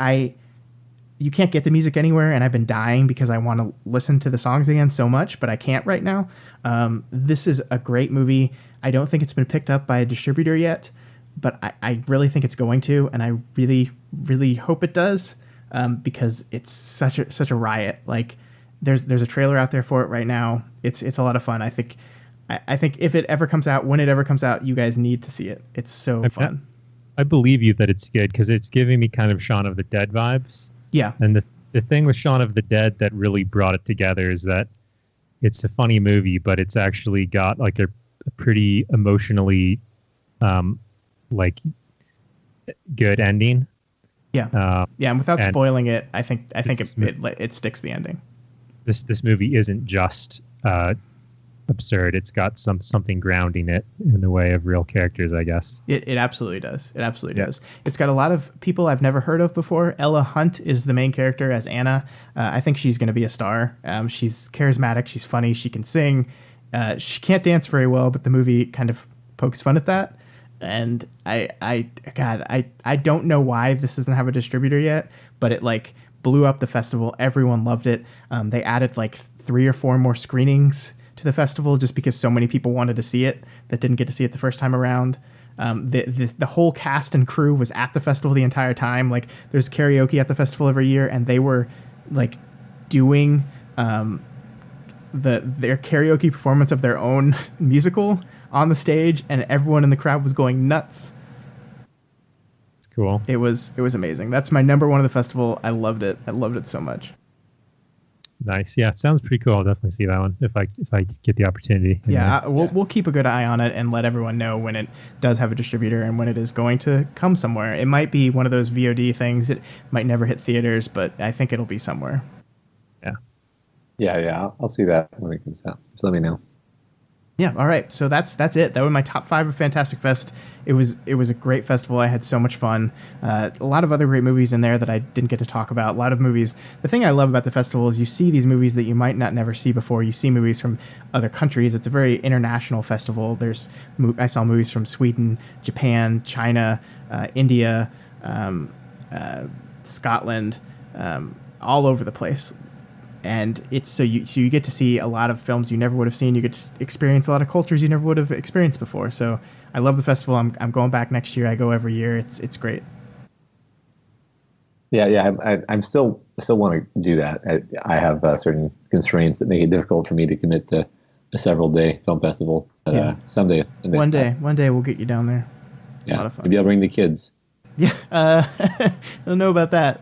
you can't get the music anywhere, and I've been dying because I want to listen to the songs again so much, but I can't right now. This is a great movie. I don't think it's been picked up by a distributor yet, but I really think it's going to, and I really, really hope it does, because it's such a riot. Like, there's a trailer out there for it right now. It's a lot of fun. I think if it ever comes out, when it ever comes out, you guys need to see it. It's so fun. I believe you that it's good because it's giving me kind of Shaun of the Dead vibes. Yeah. And The thing with Shaun of the Dead that really brought it together is that it's a funny movie, but it's actually got like a pretty emotionally like good ending. Yeah. And without spoiling it, I think it sticks the ending. This movie isn't just absurd. It's got something grounding it in the way of real characters, I guess. It absolutely does. It absolutely does. It's got a lot of people I've never heard of before. Ella Hunt is the main character as Anna. I think she's going to be a star. She's charismatic. She's funny. She can sing. She can't dance very well, but the movie kind of pokes fun at that. And I don't know why this doesn't have a distributor yet, but it like blew up the festival. Everyone loved it. They added like 3 or 4 more screenings to the festival just because so many people wanted to see it that didn't get to see it the first time around. The whole cast and crew was at the festival the entire time. Like there's karaoke at the festival every year, and they were like doing their karaoke performance of their own musical on the stage, and everyone in the crowd was going nuts. It's cool. It was amazing. That's my number one of the festival. I loved it. I loved it so much. Nice. Yeah, it sounds pretty cool. I'll definitely see that one if I get the opportunity. Yeah, we'll keep a good eye on it and let everyone know when it does have a distributor and when it is going to come somewhere. It might be one of those VOD things. It might never hit theaters, but I think it'll be somewhere. Yeah. I'll see that when it comes out. Just let me know. Yeah, all right. So that's it. That was my top 5 of Fantastic Fest. It was a great festival. I had so much fun. A lot of other great movies in there that I didn't get to talk about. A lot of movies. The thing I love about the festival is you see these movies that you might not never see before. You see movies from other countries. It's a very international festival. I saw movies from Sweden, Japan, China, India, Scotland, all over the place. And it's so you get to see a lot of films you never would have seen. You get to experience a lot of cultures you never would have experienced before. So I love the festival. I'm going back next year. I go every year. It's great. Yeah. I'm still want to do that. I have certain constraints that make it difficult for me to commit to a several-day film festival. But, someday. One day we'll get you down there. Yeah. A lot of fun. Maybe I'll bring the kids. Yeah. I don't know about that.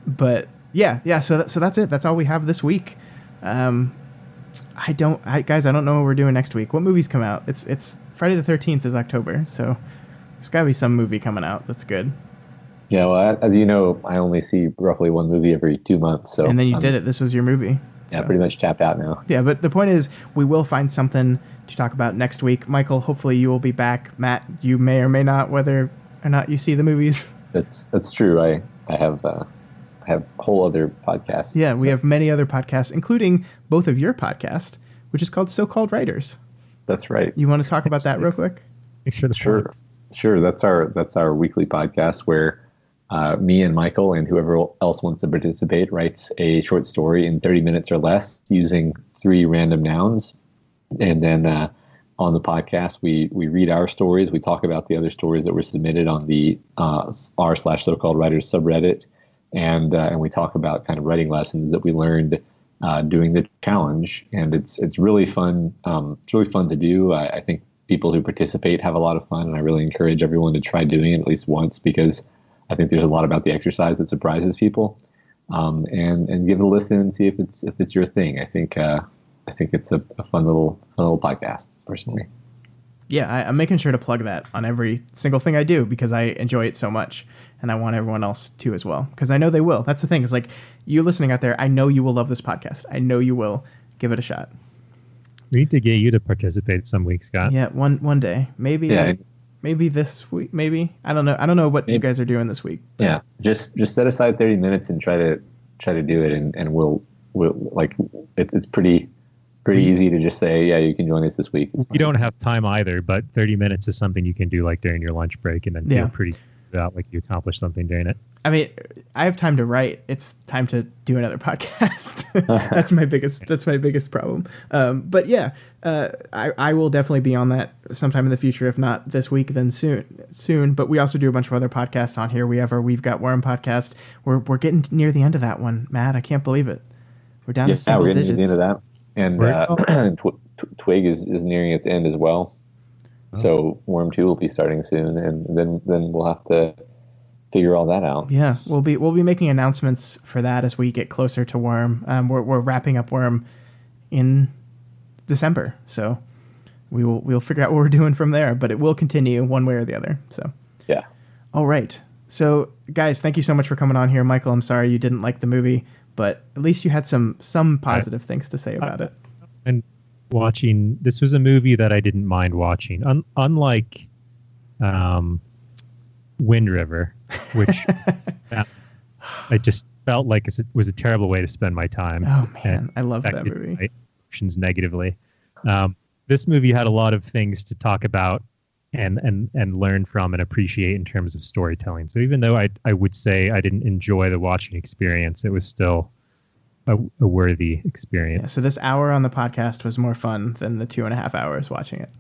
But. Yeah. So that's it. That's all we have this week. Guys, I don't know what we're doing next week. What movies come out? It's Friday the 13th is October, so there's got to be some movie coming out that's good. Yeah, well, as you know, I only see roughly one movie every 2 months. So and then you did it. This was your movie. Yeah, pretty much tapped out now. Yeah, but the point is, we will find something to talk about next week. Michael, hopefully you will be back. Matt, you may or may not, whether or not you see the movies. That's true. I have whole other podcasts. Yeah, we have many other podcasts, including both of your podcast, which is called So-Called Writers. That's right. You want to talk about that real quick? Thanks for the Sure. That's our weekly podcast where me and Michael and whoever else wants to participate writes a short story in 30 minutes or less using 3 random nouns. And then on the podcast, we read our stories. We talk about the other stories that were submitted on the r/So-Called Writers subreddit. And we talk about kind of writing lessons that we learned doing the challenge. And it's really fun. It's really fun to do. I think people who participate have a lot of fun. And I really encourage everyone to try doing it at least once, because I think there's a lot about the exercise that surprises people. And give it a listen and see if it's your thing. I think it's a fun little podcast, personally. Yeah, I'm making sure to plug that on every single thing I do because I enjoy it so much, and I want everyone else to as well, because I know they will. That's the thing. It's like, you listening out there, I know you will love this podcast. I know you will. Give it a shot. We need to get you to participate some week, Scott. Yeah, one day. Maybe maybe this week, maybe. I don't know what you guys are doing this week. Yeah, just set aside 30 minutes and try to do it, and we'll like it's pretty easy to just say, yeah, you can join us this week. You don't have time either, but 30 minutes is something you can do like during your lunch break and then feel pretty out like you accomplished something during it. I mean, I have time to write. It's time to do another podcast. That's my biggest problem. But yeah, I will definitely be on that sometime in the future. If not this week, then soon. But we also do a bunch of other podcasts on here. We have our We've Got Worm podcast. We're getting near the end of that one, Matt. I can't believe it. We're down to single digits. Yeah, we're getting near the end of that. And Twig is nearing its end as well. So Worm 2 will be starting soon, and then we'll have to figure all that out. Yeah, we'll be making announcements for that as we get closer to Worm. We're wrapping up Worm in December, so we'll figure out what we're doing from there. But it will continue one way or the other. So yeah. All right. So guys, thank you so much for coming on here. Michael, I'm sorry you didn't like the movie, but at least you had some positive things to say about it. And watching, this was a movie that I didn't mind watching. Unlike Wind River, which I just felt like it was a terrible way to spend my time. Oh man, I love that movie. My emotions negatively. This movie had a lot of things to talk about and learn from and appreciate in terms of storytelling. So even though I would say I didn't enjoy the watching experience, it was still a worthy experience. Yeah, so this hour on the podcast was more fun than the 2.5 hours watching it.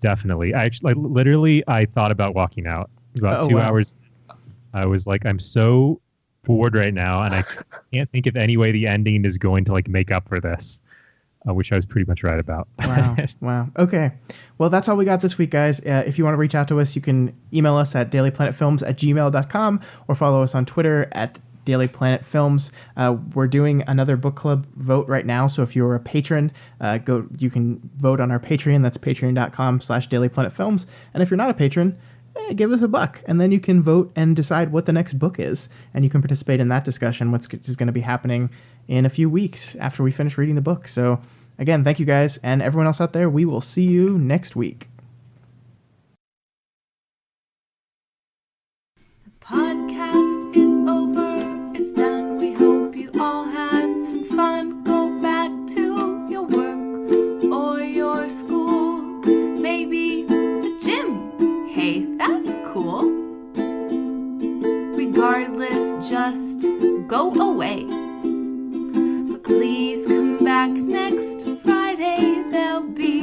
Definitely. I thought about walking out. About 2 hours. I was like, I'm so bored right now, and I can't think of any way the ending is going to make up for this. Which I was pretty much right about. Wow. Okay. Well, that's all we got this week, guys. If you want to reach out to us, you can email us at dailyplanetfilms@gmail.com or follow us on Twitter at Daily Planet Films. We're doing another book club vote right now. So if you're a patron, you can vote on our Patreon. That's patreon.com/dailyplanetfilms. And if you're not a patron, give us $1, and then you can vote and decide what the next book is, and you can participate in that discussion, which is going to be happening in a few weeks after we finish reading the book. So again, thank you guys, and everyone else out there, we will see you next week. The podcast is over, it's done. We hope you all had some fun. Go back to your work or your school, maybe the gym. Hey, that's cool. Regardless, just go away. But please come back next Friday. There'll be